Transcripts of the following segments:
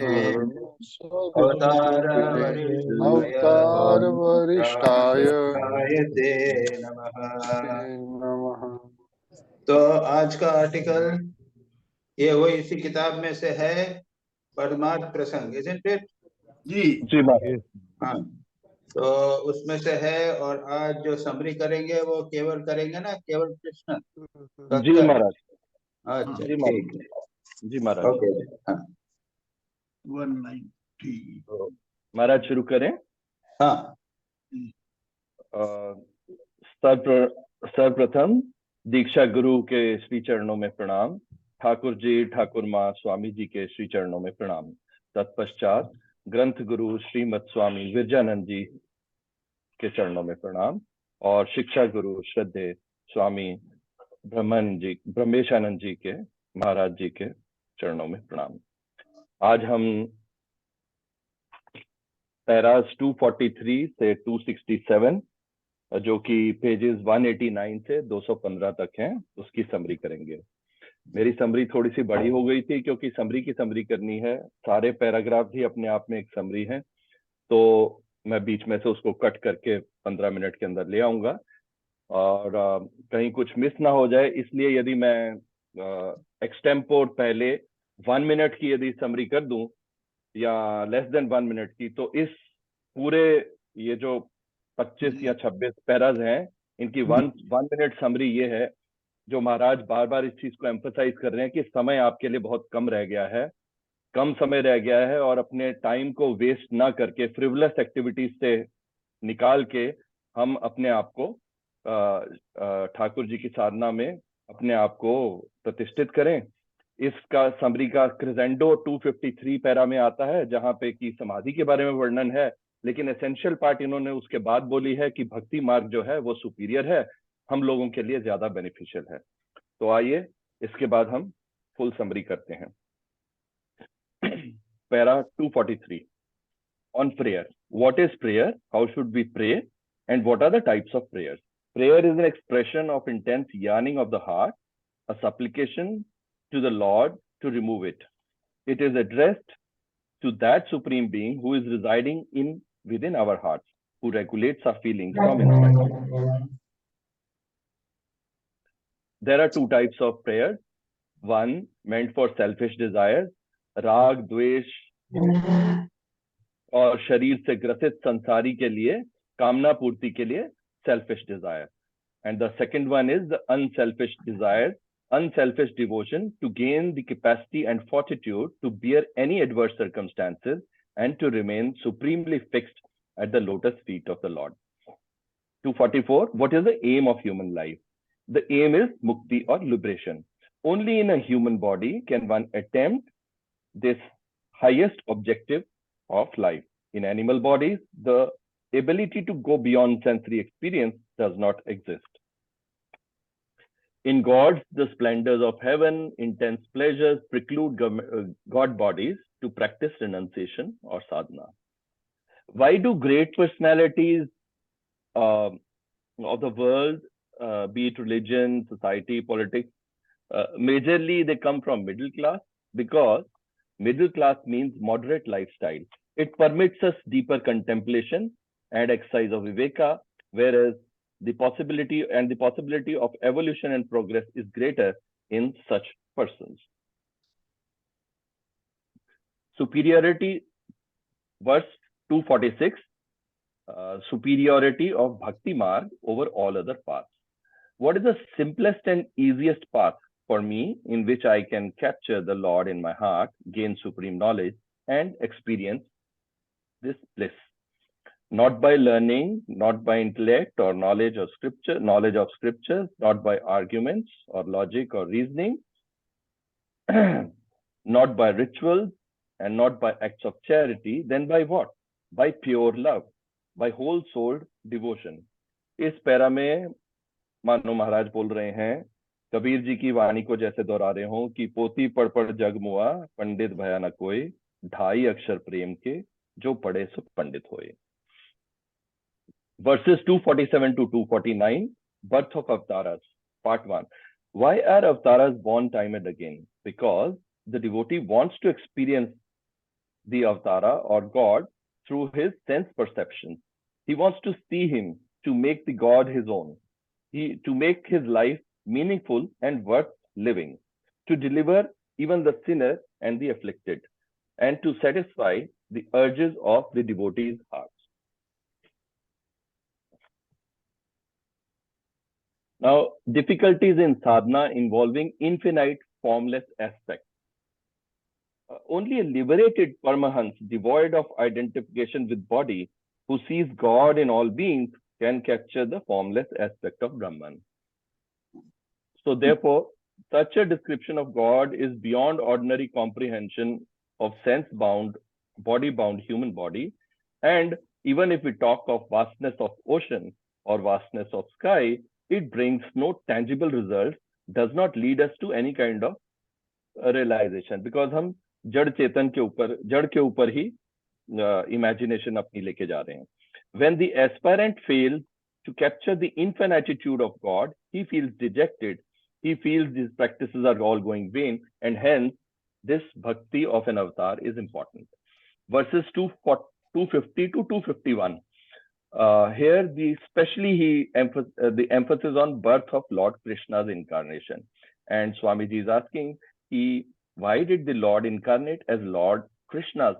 अवतार वरिष्ठाय अवतार वरिष्ठाय ते नमः। नमः। तो आज का आर्टिकल ये वही इसी किताब में से है, परमार्थ प्रसंग, isn't it? जी महाराज। हाँ, तो उसमें से है। और आज जो समरी करेंगे वो केवल करेंगे ना, केवल कृष्ण जी कक्कर। महाराज। अच्छा, जी ठीक है, जी महाराज। ओके। हाँ 190। तो महाराज शुरू करें। हाँ, सर्वप्रथम दीक्षा गुरु के श्री चरणों में प्रणाम। ठाकुर जी, ठाकुर माँ, स्वामी जी के श्री चरणों में प्रणाम। तत्पश्चात ग्रंथ गुरु श्रीमद स्वामी विरजानंद जी के चरणों में प्रणाम और शिक्षा गुरु श्रद्धेय स्वामी ब्रह्मेशानंद जी के महाराज जी के चरणों में प्रणाम। आज हम पैरास 243 से 267 जो कि पेजेस 189 से 215 तक हैं, उसकी समरी करेंगे। मेरी समरी थोड़ी सी बड़ी हो गई थी क्योंकि समरी की समरी करनी है। सारे पैराग्राफ ही अपने आप में एक समरी है, तो मैं बीच में से उसको कट करके 15 मिनट के अंदर ले आऊंगा और कहीं कुछ मिस ना हो जाए, इसलिए यदि मैं एक्सटेम्पोर पहले 1 मिनट की यदि समरी कर दूं या लेस देन 1 मिनट की, तो इस पूरे ये जो 25 या 26 पैराज हैं, इनकी 1 मिनट समरी ये है, जो महाराज बार बार इस चीज को एम्फसाइज कर रहे हैं कि समय आपके लिए बहुत कम रह गया है, कम समय रह गया है, और अपने टाइम को वेस्ट ना करके फ्रिवलस एक्टिविटीज से निकाल के हम अपने आप को ठाकुर जी की साधना में अपने आप को प्रतिष्ठित करें। इसका समरी का क्रिजेंडो 253 पैरा में आता है, जहां पे कि समाधि के बारे में वर्णन है, लेकिन एसेंशियल पार्ट इन्होंने उसके बाद बोली है कि भक्ति मार्ग जो है वो सुपीरियर है, हम लोगों के लिए ज्यादा बेनिफिशियल है। तो आइए इसके बाद हम फुल समरी करते हैं। Para 243 on prayer. What is prayer? How should we pray? And what are the types of prayers? Prayer is an expression of intense yearning of the heart, a supplication to the Lord to remove it. It is addressed to that supreme being who is residing within our hearts, who regulates our feelings from inside. There are 2 types of prayers. One meant for selfish desires, राग, द्वेष और शरीर से ग्रसित संसारी के लिए, कामना पूर्ति के लिए, selfish desire. And the second one is the unselfish desire, unselfish devotion to gain the capacity and fortitude to bear any adverse circumstances and to remain supremely fixed at the lotus feet of the Lord. 244. What is the aim of human life? The aim is mukti or liberation. Only in a human body can one attempt this highest objective of life. In animal bodies, the ability to go beyond sensory experience does not exist. In gods, the splendors of heaven, intense pleasures preclude god bodies to practice renunciation or sadhana. Why do great personalities of the world, be it religion, society, politics, majorly they come from middle class? Because middle class means moderate lifestyle. It permits us deeper contemplation and exercise of viveka, whereas the possibility of evolution and progress is greater in such persons. Superiority, verse 246, superiority of bhakti marg over all other paths. What is the simplest and easiest path for me in which I can capture the Lord in my heart, gain supreme knowledge, and experience this bliss? Not by learning, not by intellect or knowledge of scriptures, not by arguments or logic or reasoning, not by rituals and not by acts of charity, then by what? By pure love, by whole-souled devotion. इस para में मानो महाराज बोल रहे हैं, कबीर जी की वाणी को जैसे दोहरा रहे हो कि पोती पढ़ पढ़ जग मुआ, पंडित भया न कोई, ढाई अक्षर प्रेम के, जो पढ़े सो पंडित होए. Verses 247 to 249, birth of avatars, part 1. Why are avatars born time and again? Because the devotee wants to experience the Avatara or God through his sense perceptions. He wants to see him, to make the God his own, to make his life meaningful and worth living, to deliver even the sinner and the afflicted, and to satisfy the urges of the devotees' hearts. Now, difficulties in sadhana involving infinite formless aspects. Only a liberated Paramahansa, devoid of identification with body, who sees God in all beings, can capture the formless aspect of Brahman. So therefore, such a description of God is beyond ordinary comprehension of sense-bound, body-bound human body. And even if we talk of vastness of ocean or vastness of sky, it brings no tangible results, does not lead us to any kind of realization, because हम जड़ चेतन के ऊपर, जड़ के ऊपर ही imagination अपनी लेके जा रहे हैं. When the aspirant fails to capture the infinitude of God, he feels dejected. He feels these practices are all going vain, and hence this bhakti of an avatar is important. Verses 250 to 251. Here, especially the emphasis on birth of Lord Krishna's incarnation. And Swamiji is asking, why did the Lord incarnate as Lord Krishna's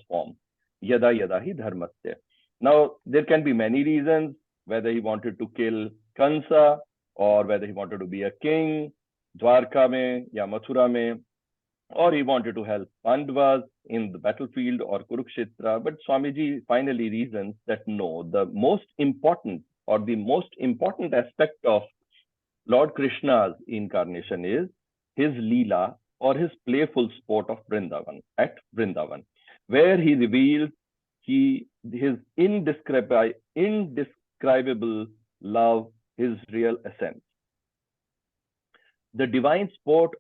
form? Yada yada hi dharmasya. Now, there can be many reasons, whether he wanted to kill Kansa, or whether he wanted to be a king, Dwarka mein, ya Mathura mein, or he wanted to help Pandavas in the battlefield or Kurukshetra. But Swamiji finally reasons that no, the most important aspect of Lord Krishna's incarnation is his Leela, or his playful sport of at Vrindavan, where he reveals his indescribable love, his real essence. The divine sport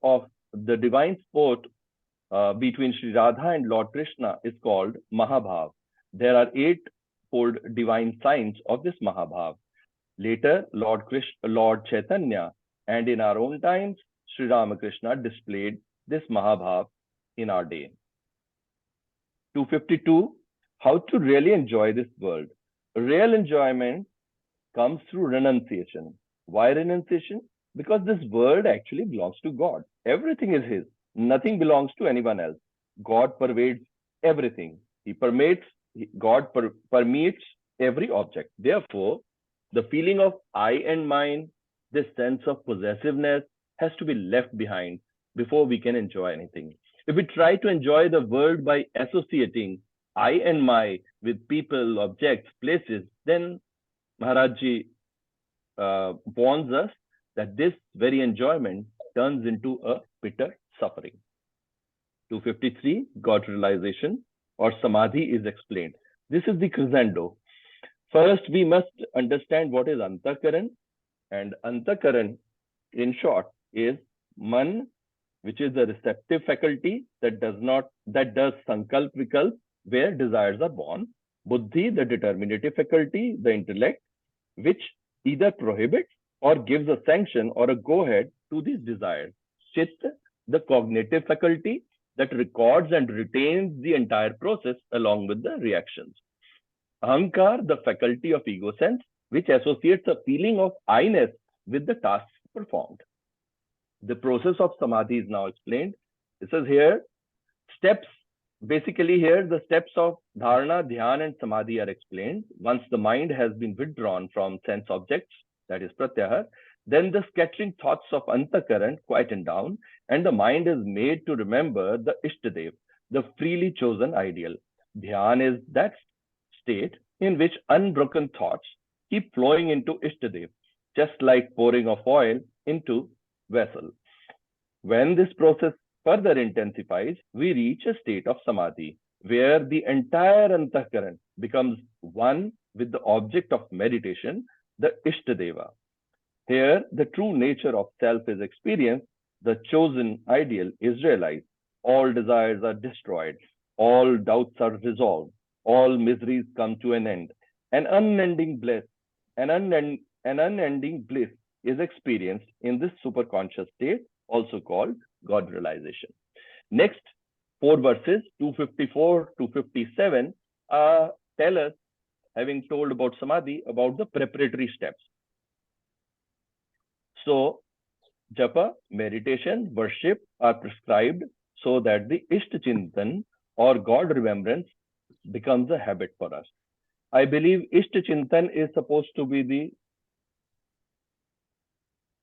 between Sri Radha and Lord Krishna is called Mahabhav. There are 8-fold divine signs of this Mahabhav. Later, Lord Chaitanya, and in our own times, Sri Ramakrishna displayed this Mahabhav in our day. 252, how to really enjoy this world. Real enjoyment comes through renunciation. Why renunciation? Because this world actually belongs to God. Everything is his. Nothing belongs to anyone else. God pervades everything. God permeates every object. Therefore, the feeling of I and mine, this sense of possessiveness, has to be left behind before we can enjoy anything. If we try to enjoy the world by associating I and my with people, objects, places, then Maharajji warns us that this very enjoyment turns into a bitter suffering. 253, God realization or samadhi is explained. This is the crescendo. First, we must understand what is antakaran, and antakaran, in short, is man, which is the receptive faculty that does sankalp vikalp, where desires are born. Buddhi, the determinative faculty, the intellect, which either prohibits or gives a sanction or a go-ahead to these desires. Chitta, the cognitive faculty that records and retains the entire process along with the reactions. Ahankar, the faculty of ego sense, which associates a feeling of I-ness with the tasks performed. The process of samadhi is now explained. It says here, steps. Basically here, the steps of dharana, dhyan, and samadhi are explained. Once the mind has been withdrawn from sense objects, that is pratyahar, then the scattering thoughts of antakaran quieten down, and the mind is made to remember the Ishtadev, the freely chosen ideal. Dhyan is that state in which unbroken thoughts keep flowing into Ishtadev, just like pouring of oil into vessel. When this process further intensifies, we reach a state of samadhi, where the entire antakaran becomes one with the object of meditation, the Ishtadeva. Here, the true nature of self is experienced, the chosen ideal is realized, all desires are destroyed, all doubts are resolved, all miseries come to an end. An unending bliss is experienced in this superconscious state, also called God realization. Next, 4 verses, 254 to 57, tell us, having told about Samadhi, about the preparatory steps. So, japa, meditation, worship are prescribed so that the Ishta Chintan or God remembrance becomes a habit for us. I believe Ishta Chintan is supposed to be the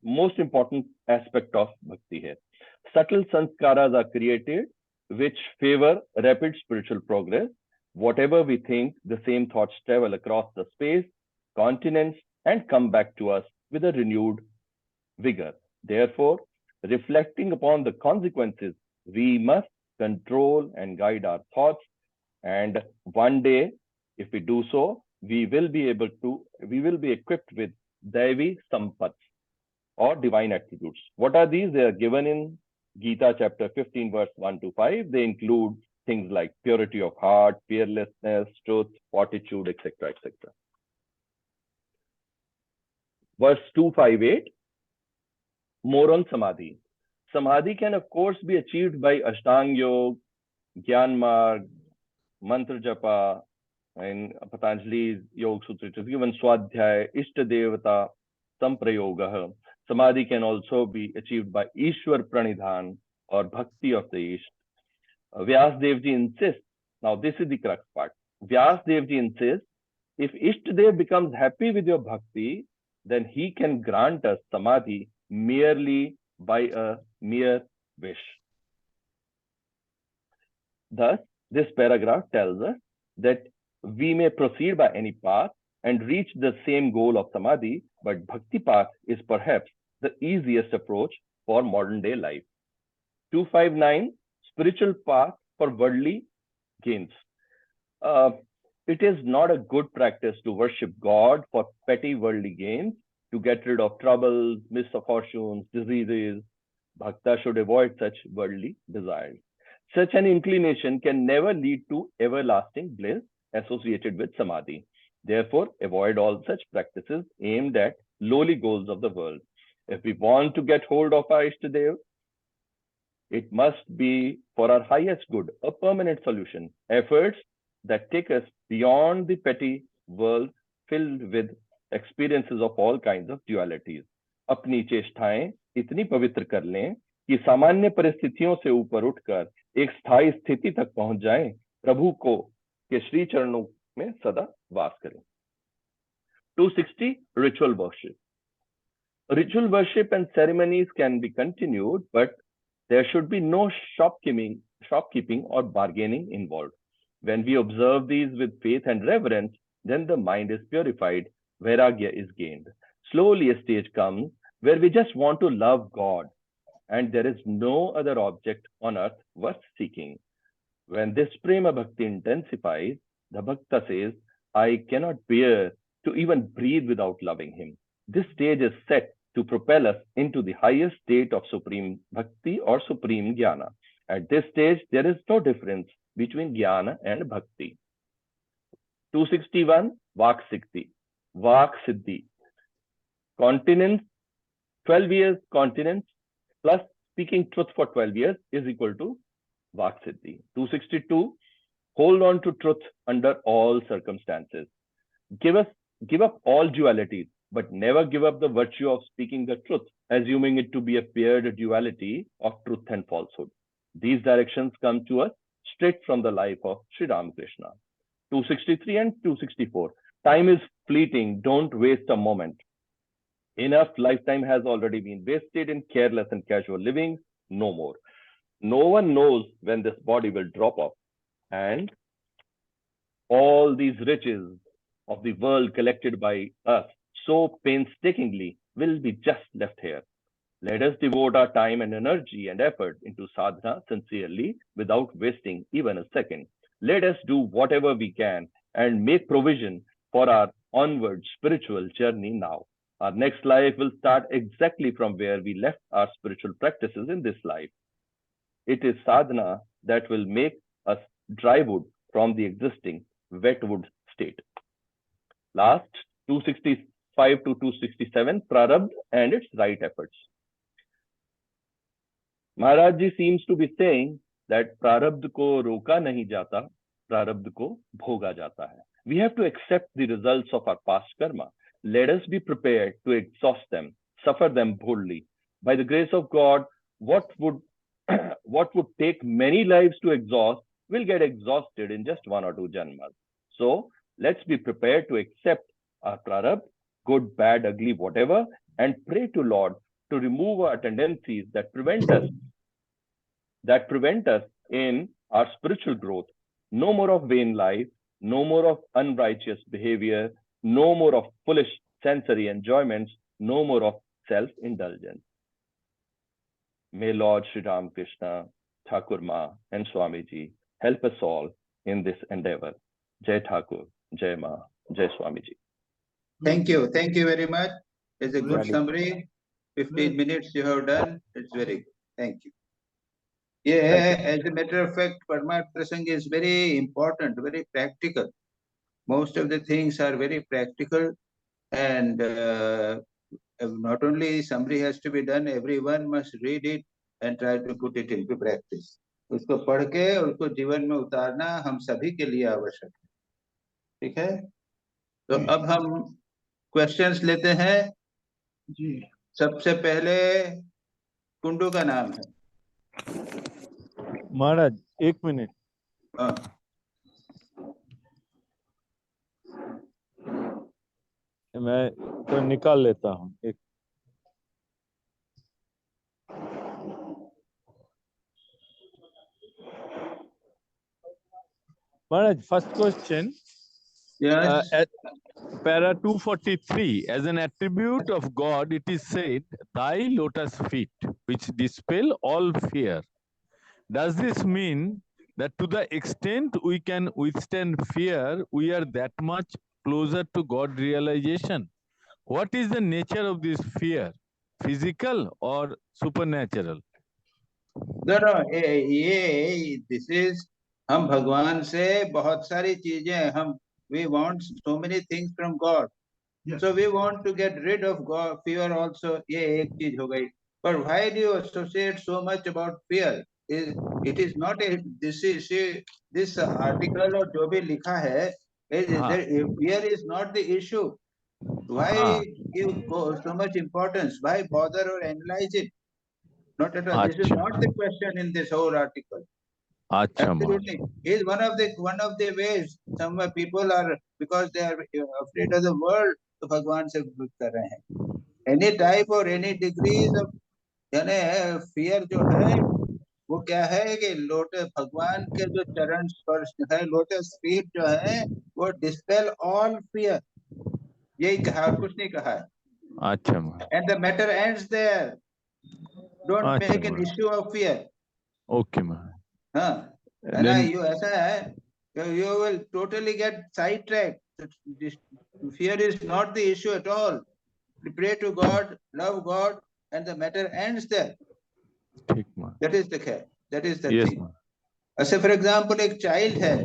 most important aspect of bhakti here. Subtle sanskaras are created which favor rapid spiritual progress. Whatever we think, the same thoughts travel across the space, continents, and come back to us with a renewed vigor. Therefore, reflecting upon the consequences, we must control and guide our thoughts. And one day, if we do so, we will be equipped with Devi Sampats or divine attributes. What are these? They are given in Gita chapter 15, verse 1 to 5. They include things like purity of heart, fearlessness, truth, fortitude, etc., etc. Verse 258, more on Samadhi. Samadhi can, of course, be achieved by Ashtanga Yoga, Gyan Marg, Mantra Japa, and Patanjali's Yoga Sutra. It is given Swadhyay, Ishta Devata, Samprayoga. Samadhi can also be achieved by Ishwar Pranidhan or Bhakti of the East. Vyasdev ji insists, now this is the crux part. Vyasdev ji insists, if Ishtadev becomes happy with your bhakti, then he can grant us Samadhi merely by a mere wish. Thus, this paragraph tells us that we may proceed by any path and reach the same goal of Samadhi, but Bhakti path is perhaps the easiest approach for modern day life. 259, spiritual path for worldly gains. It is not a good practice to worship God for petty worldly gains, to get rid of troubles, misfortunes, diseases. Bhakta should avoid such worldly desires. Such an inclination can never lead to everlasting bliss associated with Samadhi. Therefore, avoid all such practices aimed at lowly goals of the world. If we want to get hold of our Ishtadev, it must be for our highest good, a permanent solution. Efforts that take us beyond the petty world filled with experiences of all kinds of dualities. अपनी चेष्टाएं इतनी पवित्र कर लें कि सामान्य परिस्थितियों से ऊपर उठकर एक स्थायी स्थिति तक पहुंच जाएं, प्रभु को के श्री चरणों में सदा वास करें. 260 ritual worship. Ritual worship and ceremonies can be continued, but there should be no shopkeeping or bargaining involved. When we observe these with faith and reverence, then the mind is purified, vairagya is gained. Slowly a stage comes where we just want to love God, and there is no other object on earth worth seeking. When this prema bhakti intensifies, the bhakta says, I cannot bear to even breathe without loving him. This stage is set to propel us into the highest state of supreme bhakti or supreme jnana. At this stage, there is no difference between jnana and bhakti. 261, Vak Siddhi. Continence, 12 years continence plus speaking truth for 12 years is equal to Vak Siddhi. 262, hold on to truth under all circumstances. Give up all dualities, but never give up the virtue of speaking the truth, assuming it to be a paired duality of truth and falsehood. These directions come to us straight from the life of Sri Ramakrishna. 263 and 264. Time is fleeting. Don't waste a moment. Enough lifetime has already been wasted in careless and casual living. No more. No one knows when this body will drop off. And all these riches of the world collected by us so painstakingly will be just left here. Let us devote our time and energy and effort into sadhana sincerely without wasting even a second. Let us do whatever we can and make provision for our onward spiritual journey now. Our next life will start exactly from where we left our spiritual practices in this life. It is sadhana that will make us dry wood from the existing wet wood state. Last, 265 to 267, Prarabdha and its right efforts. Maharaj Ji seems to be saying that प्रारब्ध को रोका नहीं जाता, प्रारब्ध को भोगा जाता है. We have to accept the results of our past karma. Let us be prepared to exhaust them, suffer them boldly. By the grace of God, what would take many lives to exhaust will get exhausted in just 1 or 2 janmas. So let's be prepared to accept our prarabdha, good, bad, ugly, whatever, and pray to Lord to remove our tendencies that prevent us in our spiritual growth. No more of vain life, no more of unrighteous behavior, no more of foolish sensory enjoyments, no more of self-indulgence. May Lord Sri Ram Krishna, Thakur Ma, and Swami Ji help us all in this endeavor. Jai Thakur, Jai Ma, Jai Swami Ji. Thank you very much. It's a good summary. 15 minutes you have done. It's very good. Thank you. Yeah, as a matter of fact, Parmat Prasang is very important, very practical. Most of the things are very practical, and not only summary has to be done, everyone must read it and try to put it into practice. उसको पढ़ के उसको जीवन में उतारना हम सभी के लिए आवश्यक है. ठीक है, तो अब हम क्वेश्चंस लेते हैं जी. सबसे पहले कुंडू का नाम है. महाराज 1 मिनट. मैं तो निकाल लेता हूँ. एक महाराज, first question. Yes. Para 243, as an attribute of God, it is said, thy lotus feet, which dispel all fear. Does this mean that to the extent we can withstand fear, we are that much closer to God realization? What is the nature of this fear? Physical or supernatural? No, this is, हम भगवान से बहुत सारी चीजें, we want so many things from God. Yes. So we want to get rid of God, fear also. ये एक चीज हो गई. But why do you associate so much about fear? It is not a, this article or जो भी लिखा है, fear is not the issue. Why give so much importance? Why bother or analyze it? Not at all. This is not the question in this whole article. Absolutely, is one of the ways. Some people are, because they are afraid of the world, तो भगवान से विरोध कर रहे हैं. Any type or any degrees of fear जो है वो क्या है कि लोटस भगवान के जो चरण स्पर्श है, लोटस फीट जो है वो dispel all fear. यही कहा, कुछ नहीं कहा है. अच्छा. And the matter ends there. Don't make an issue of fear. Okay, man. You ऐसा है, you will totally get sidetracked. Fear is not the issue at all. Pray to God, love God, and the matter ends there. That is the care. That is the thing. ऐसे for example एक child है,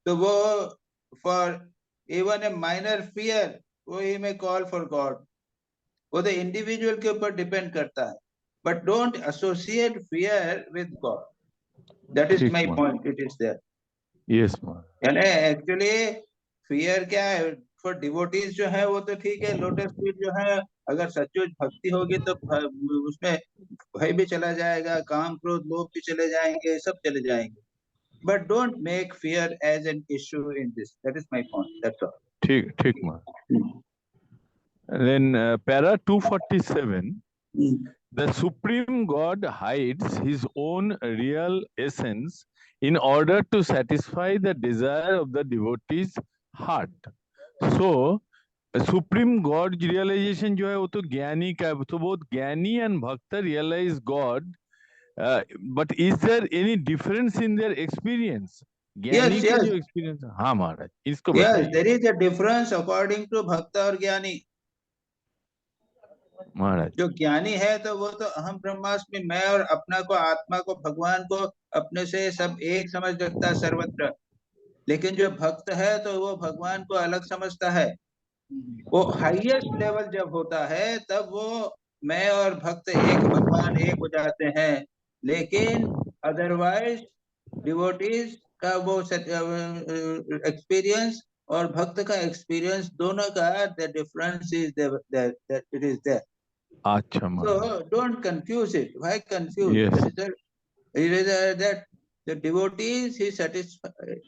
तो वो for even a minor fear, वो he may call for God. वो the individual के ऊपर depend करता है. But don't associate fear with God. That is my point. It is there. Yes, man. And actually fear क्या है, for devotees जो है वो तो ठीक है. लोटस फीट जो है, अगर सच्ची भक्ति होगी तो उसमें भय भी चला जाएगा, काम क्रोध लोभ भी चले जाएंगे, सब चले जाएंगे. But don't make fear as an issue in this. That is my point. That's all. ठीक man. Then para 247. The Supreme God hides his own real essence in order to satisfy the desire of the devotee's heart. So, Supreme God realization जो है वो तो ज्ञानी का है, तो both ज्ञानी and bhakta realize God. But is there any difference in their experience? Yes. Experience? हाँ महाराज, इसको बताइए. Yes, there is a difference according to bhakta और ज्ञानी. महाराज, जो ज्ञानी है तो वो तो अहम ब्रह्मास्मि, मैं और अपना को, आत्मा को, भगवान को अपने से सब एक समझ रखता है सर्वत्र. लेकिन जो भक्त है तो वो भगवान को अलग समझता है. वो हाईएस्ट लेवल जब होता है तब वो मैं और भक्त एक, भगवान एक हो जाते हैं. लेकिन Otherwise, devotees का वो experience और भक्त का experience दोनों का the difference is that it is there. अच्छा महाराज. So don't confuse it. Why confuse? Yes. It is that the devotees he satisfied.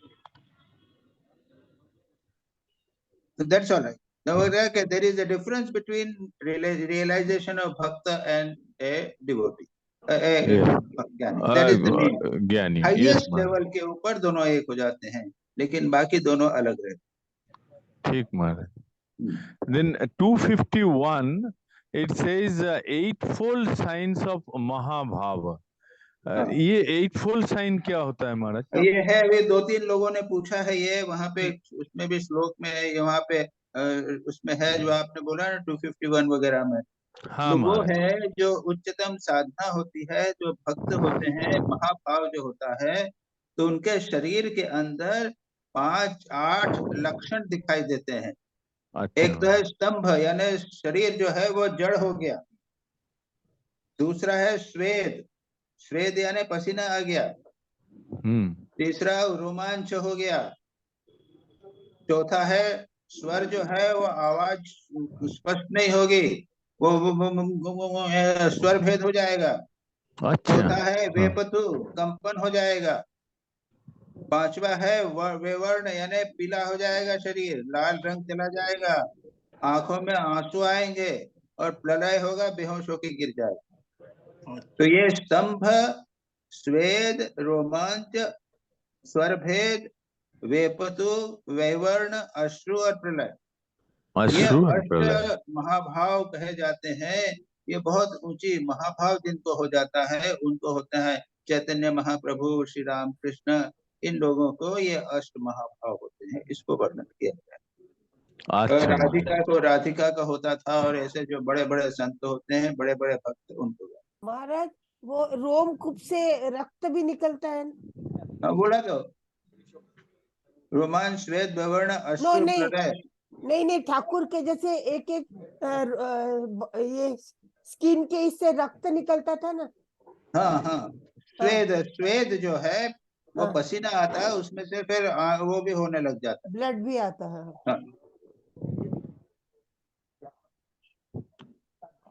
So that's all right. Now there is a difference between realization of bhakta and a devotee. Yes. ज्ञानी. That is the mean. ज्ञानी. Yes highest महाराज. Level के ऊपर दोनों एक हो जाते हैं, लेकिन बाकी दोनों अलग रहते ठीक महाराज. हैं. Then 251 it says eightfold signs of Mahabhava. ये eightfold sign क्या होता है महाराज? ये है, वे 2-3 लोगों ने पूछा है, ये वहाँ पे उसमें भी श्लोक में है, यहाँ पे उसमें है जो आपने बोला ना 251 वगैरह में. हाँ तो वो महाराज. है जो उच्चतम साधना होती है, जो भक्त होते हैं, महाभाव जो होता है, तो उनके शरीर के अंदर 5-8 लक्षण दिखाई देते हैं. एक तो है स्तंभ, यानी शरीर जो है वो जड़ हो गया. दूसरा है श्वेत, श्वेत यानी पसीना आ गया. तीसरा रोमांच हो गया. चौथा है स्वर जो है वो आवाज स्पष्ट नहीं होगी, वो स्वर भेद हो जाएगा. चौथा है वेपतु, कंपन हो जाएगा. पांचवा है वेवर्ण, यानी पीला हो जाएगा शरीर, लाल रंग चला जाएगा, आंखों में आंसू आएंगे और प्रलय होगा, बेहोश होकर गिर जाएगा. तो ये स्तंभ, स्वेद, रोमांच, स्वर भेद, वेपतु, वैवर्ण, अश्रु और प्रलय, ये अष्ट महाभाव कहे जाते हैं. ये बहुत ऊंची महाभाव जिनको हो जाता है उनको होता है चैतन्य महाप्रभु, श्री राम कृष्ण, इन लोगों को ये अष्ट महाभाव होते हैं. इसको वर्णन किया गया. अच्छा. राधिका को राधिका का होता था, और ऐसे जो बड़े बड़े संत होते हैं, बड़े बड़े भक्त, उनको. महाराज वो रोमकूप से रक्त भी निकलता है. बोला तो रोमांच, श्वेत, वैवर्ण, अश्रु, प्रलय. नहीं, ठाकुर के जैसे एक एक ये स्किन के इससे रक्त निकलता था ना. हाँ. श्वेत जो है वो पसीना आता है, उसमें से फिर वो भी होने लग जाता है, ब्लड भी आता है.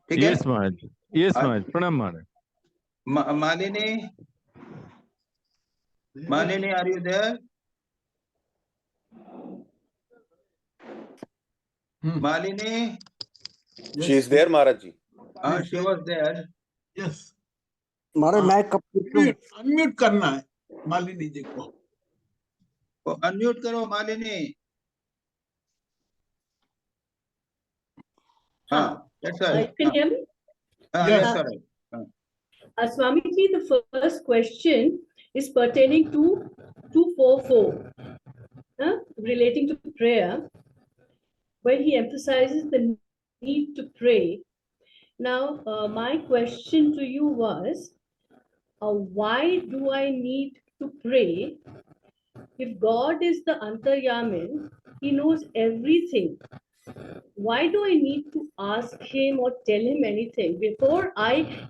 ठीक है. यस महाराज. यस महाराज. प्रणाम महाराज. Malini, are you there? Malini? She is there, Maharaj ji. She was there. Yes. महाराज मैं कब अनम्यूट करना है मालिनी जी को. अनम्यूट करो Malini. That's right. Can you hear me? Yes, right. Swamiji, the first question is pertaining to 244, relating to prayer, where he emphasizes the need to pray. Now, my question to you was, why do I need to pray? If God is the Antaryamin, he knows everything. Why do I need to ask him or tell him anything?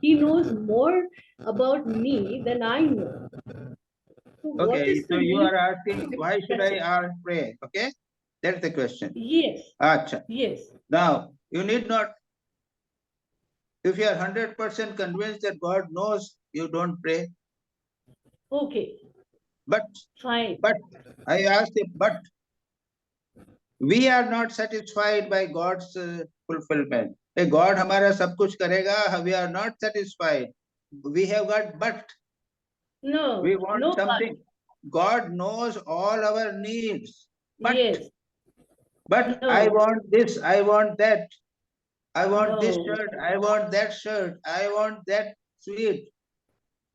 He knows more about me than I know. Okay, so you are asking, why should I pray? Okay, that's the question. Yes. Achha. Yes. Now, you need not, if you are 100% convinced that God knows, you don't pray. Okay. But, fine. But, I asked you, but we are not satisfied by God's fulfillment. God हमारा सब कुछ करेगा, we are not satisfied. We have got but. No. We want no something. But. God knows all our needs. But, yes. But no. I want this, I want that. I want this shirt, I want that shirt, I want that sweet.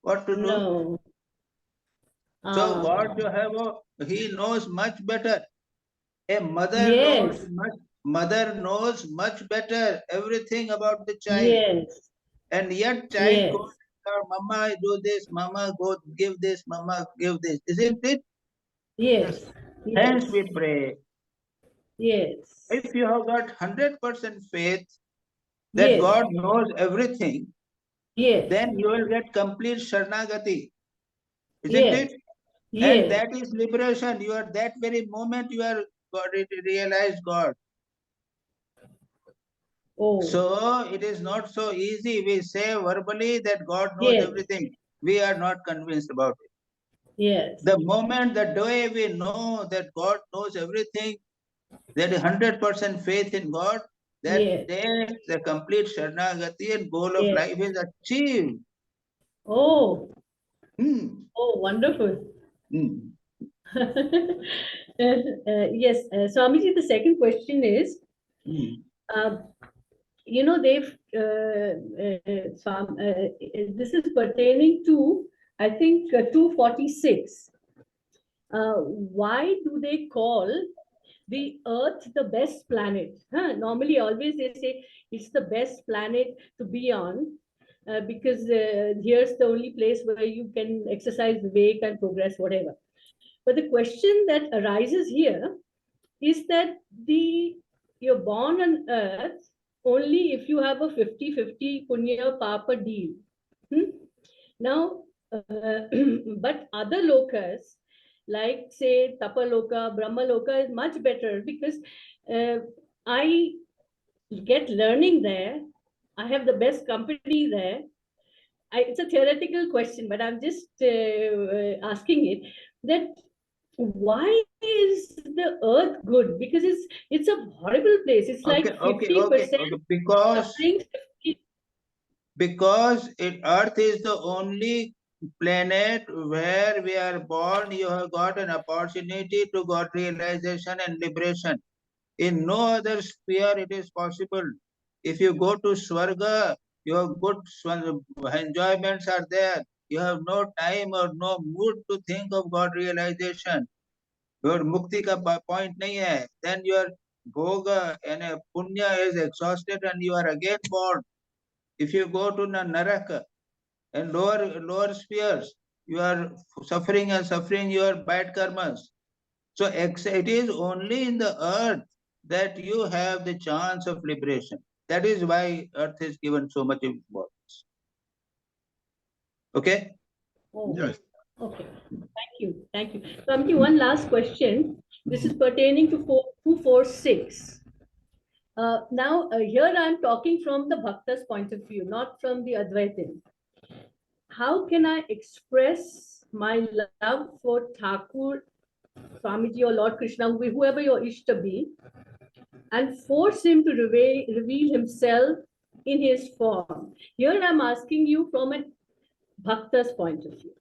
What to do? No. So God जो है वो, he knows much better. A mother knows much better everything about the child. Yes. And yet child goes, Mama do this, Mama go give this, Mama give this. Isn't it? Yes. Hence we pray. Yes. If you have got 100% faith that God knows everything, then you will get complete Sharanagati. Isn't Yes. it? Yes. And that is liberation. You are that very moment you are realized God. Oh. So it is not so easy. We say verbally that God knows Yes. everything. We are not convinced about it. Yes. The moment, the day we know that God knows everything, that is 100% faith in God, that Yes. day the complete Sharanagati and goal of Yes. life is achieved. Oh. Hmm. Oh, wonderful. Hmm. Yes, Swamiji, the second question is, you know, this is pertaining to, I think, 246. Why do they call the Earth the best planet? Normally, always they say it's the best planet to be on because here's the only place where you can exercise Vivek and progress, whatever. But the question that arises here is that you're born on Earth only if you have a 50-50 Punya Papa deal. Now, but other lokas, like say Tapaloka, Brahmaloka, is much better because I get learning there. I have the best company there. It's a theoretical question, but I'm just asking it that why is the Earth good? Because it's a horrible place. It's like 50% because Earth is the only planet where we are born. You have got an opportunity to God realization and liberation. In no other sphere it is possible. If you go to Swarga, your good enjoyments are there. You have no time or no mood to think of God realization. Your mukti ka point nahi hai. Then your bhoga and punya is exhausted and you are again born. If you go to Naraka and lower spheres, you are suffering your bad karmas. So it is only in the earth that you have the chance of liberation. That is why earth is given so much importance. Okay? Oh, yes. Okay. Thank you. Thank you. So, one last question. This is pertaining to 246. Now, here I'm talking from the Bhakta's point of view, not from the Advaitin. How can I express my love for Thakur, Swamiji, or Lord Krishna, whoever your Ishta be, and force him to reveal himself in his form? Here I'm asking you from a Bhakta's point of view.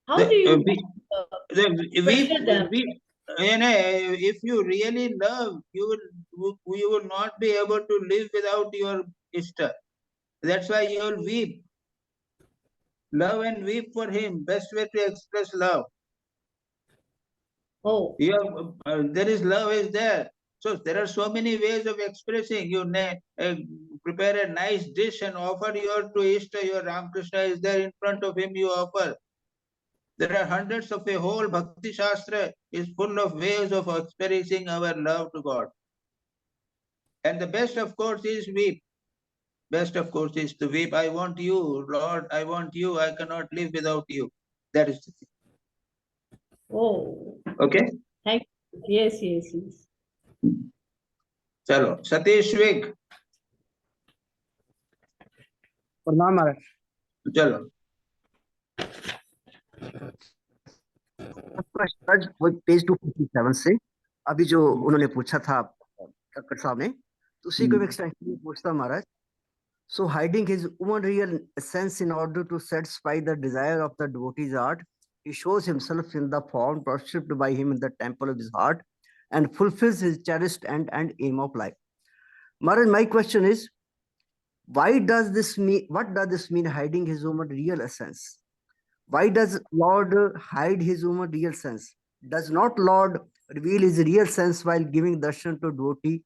How do you pressure them? If you really love, you will not be able to live without your Ishta. That's why you will weep. Love and weep for him. Best way to express love. Oh. There is love is there. So there are so many ways of expressing. You prepare a nice dish and offer your to Ishta. Your Ramakrishna is there in front of him. You offer. There are hundreds of a whole Bhakti Shastra is full of ways of expressing our love to God. And the best, of course, is weep. Best, of course, is to weep. I want you, Lord. I want you. I cannot live without you. That is the thing. Oh. Okay? Thank you. Yes, yes, yes. Chalo. Satish Vig. प्रणाम महाराज. चलो. Page 257 से अभी जो उन्होंने पूछा था कक्कड़ साहब ने, तो उसी को एक्सटेंशन पूछता महाराज. So hiding his own real essence in order to satisfy the desire of the devotee's heart, he shows himself in the form worshipped by him in the temple of his heart and fulfills his cherished end and aim of life. Maharaj, my question is, why does this mean? What does this mean? Hiding his own real essence. Why does Lord hide his own real sense? Does not Lord reveal his real sense while giving darshan to devotee,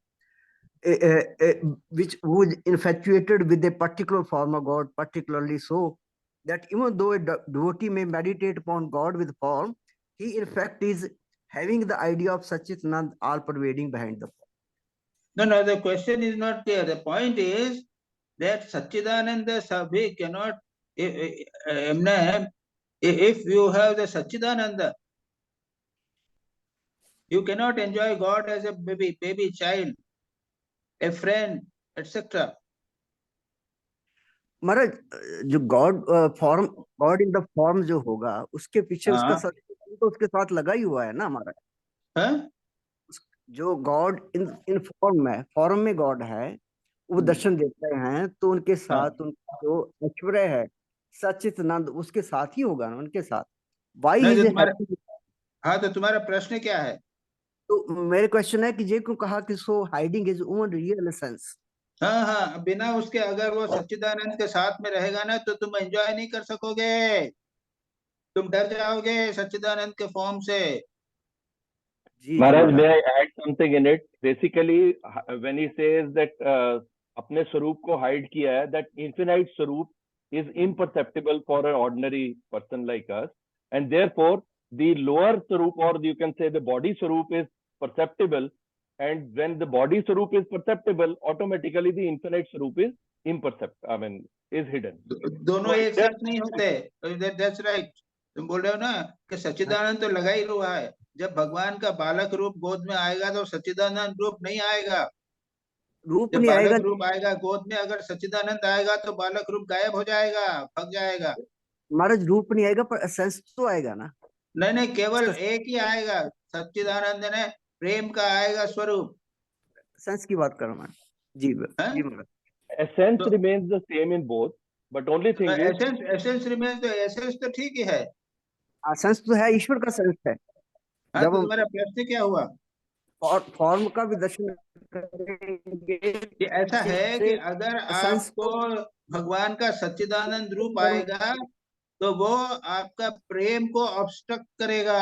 who is infatuated with a particular form of God, particularly so that even though a devotee may meditate upon God with form, he in fact is having the idea of Satchitanand all pervading behind the form. No, the question is not clear. The point is that Satchidananda Sabhi cannot, If you have the Satchidananda, you cannot enjoy God as a baby child, a friend, etc. महाराज जो God in the form जो होगा उसके पीछे उसका हाँ। सत्य तो उसके साथ लगा ही हुआ है ना हमारा। हाँ? जो गॉड इन फॉर्म में गॉड है, वो दर्शन देते हैं तो उनके साथ उनका जो ऐश्वर्य है सच्चिदानंद उसके साथ ही होगा ना, उनके साथ। वाई नहीं, इज तो हाँ, तो तुम्हारा प्रश्न क्या है? तो मेरे क्वेश्चन है कि जे को कहा कि so hiding is own real essence. हाँ हाँ, बिना उसके अगर वो सच्चिदानंद के साथ में रहेगा ना तो तुम एंजॉय नहीं कर सकोगे, तुम डर जाओगे सच्चिदानंद के फॉर्म से। Maharaj, may I add something in it? Basically, when he says that अपने स्वरूप को hide किया है, that infinite स्वरूप is imperceptible for an ordinary person like us, and therefore the lower swarup, or you can say the body swarup, is perceptible, and when the body swarup is perceptible, automatically the infinite swarup is imperceptible, I mean is hidden. दोनों एक साथ नहीं होते। That's right, तुम बोल रहे हो ना कि सच्चिदानंद तो लगा ही हुआ है। जब भगवान का बालक रूप गोद में आएगा तो सच्चिदानंद रूप नहीं आएगा। रूप जब नहीं आएगा, बालक रूप आएगा गोद में, अगर सच्चिदानंद आएगा तो बालक रूप गायब हो जाएगा, भाग जाएगा। महाराज रूप नहीं आएगा पर एसेंस तो आएगा ना। नहीं नहीं, केवल एक ही आएगा, सच्चिदानंद ने प्रेम का आएगा स्वरूप। एसेंस की बात कर रहा हूं मैं। जी जी महाराज। Essence remains the same in both, but only thing is essence remains, तो एसेंस तो ठीक ही है। सेंस तो है, ईश्वर का सेंस है। हाँ, जब तो तुम्हारा प्रश्न क्या हुआ? फॉर्म का भी दर्शन करेंगे कि ऐसा है कि अगर आपको भगवान का सच्चिदानंद रूप आएगा तो वो आपका प्रेम को ऑब्स्ट्रक्ट करेगा।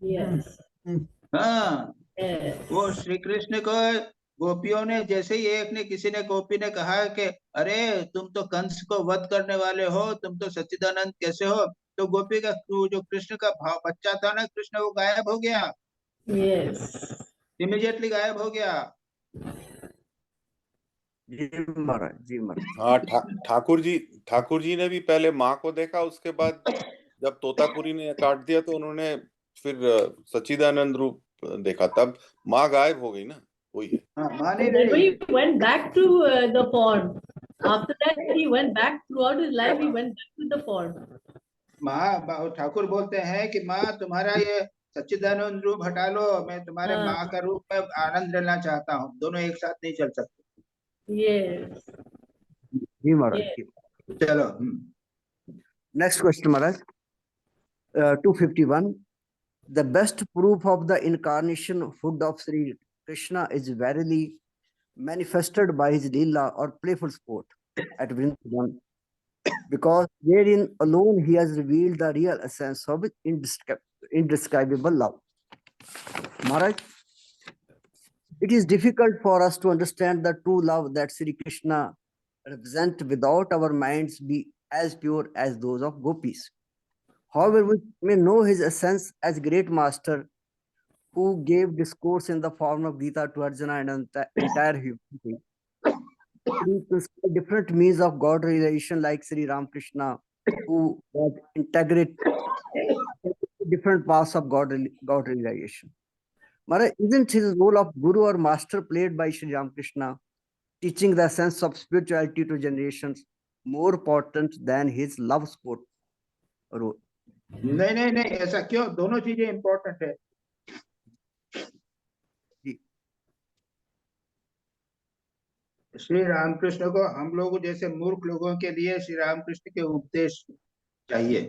Yes. हाँ, Yes. वो श्री कृष्ण को गोपियों ने, जैसे ही एक ने, किसी ने, गोपी ने कहा कि अरे तुम तो कंस को वध करने वाले हो, तुम तो सच्चिदानंद कैसे हो, तो गोपी का जो कृष्ण का भाव बच्चा था ना, कृष्ण, वो गायब हो गया। Yes. इमीडिएटली गायब हो गया। जी महाराज, जी महाराज। हाँ, ठाकुर जी ने भी पहले माँ को देखा, उसके बाद जब तोतापुरी ने काट दिया तो उन्होंने फिर सच्चिदानंद रूप देखा, तब माँ गायब हो गई ना, वही है। हाँ, माँ नहीं Then रही। he went back to the form. After that, he went back throughout his life. He went back to the form. माँ, ठाकुर बोलते हैं कि माँ तुम्हारा ये सच्चिदानंद रूप हटा लो, मैं तुम्हारे माँ का रूप में आनंद लेना चाहता हूँ, दोनों एक साथ नहीं चल सकते। Yes. जी महाराज। चलो, next question Maharaj. 251. The best proof of the incarnationhood of Sri Krishna is verily manifested by his lila or playful sport at Vrindavan, because therein alone he has revealed the real essence of indescribable love. Maharaj, it is difficult for us to understand the true love that Sri Krishna represents without our minds be as pure as those of gopis. However, we may know his essence as great master who gave discourse in the form of Gita to Arjuna and entire humanity. Different means of God realization, like Sri Ramakrishna, who was integrate different paths of God realization. Maharaj, isn't his role of guru or master played by Sri Ramakrishna, teaching the sense of spirituality to generations, more important than his love sport role? नहीं नहीं नहीं, ऐसा क्यों? दोनों चीजें important है। श्री रामकृष्ण को हम लोग जैसे मूर्ख लोगों के लिए श्री रामकृष्ण के उपदेश चाहिए।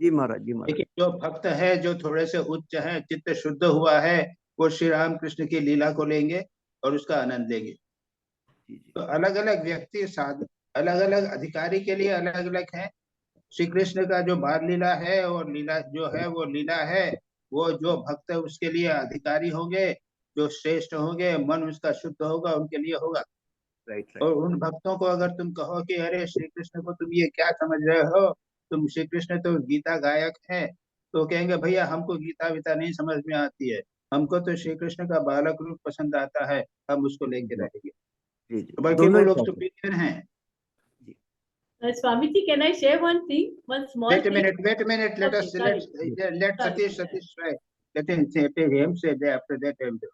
जी महाराज, जी महाराज। लेकिन जो भक्त है, जो थोड़े से उच्च है, चित्त शुद्ध हुआ है, वो श्री रामकृष्ण की लीला को लेंगे और उसका आनंद लेंगे। तो अलग अलग व्यक्ति साधु, अलग अलग अधिकारी के लिए अलग अलग है। श्री कृष्ण का जो बाल लीला है और लीला जो है वो लीला है, वो जो भक्त है उसके लिए अधिकारी होंगे, जो श्रेष्ठ होंगे, मन उसका शुद्ध होगा, उनके लिए होगा। और उन भक्तों को अगर तुम कहो कि अरे श्री कृष्ण को तुम ये क्या समझ रहे हो, तुम श्री कृष्ण तो गीता गायक है, तो कहेंगे भैया हमको गीता वीता नहीं समझ में आती है, हमको तो श्री कृष्ण का बालक रूप पसंद आता है, हम उसको लेके रहेंगे। बल्कि वो लोग सुपीरियर हैं। Swamiji, can I share one thing? One small Wait a thing? minute. Let Okay, us sorry. let Sorry. Satish try. Let him say after that I will do.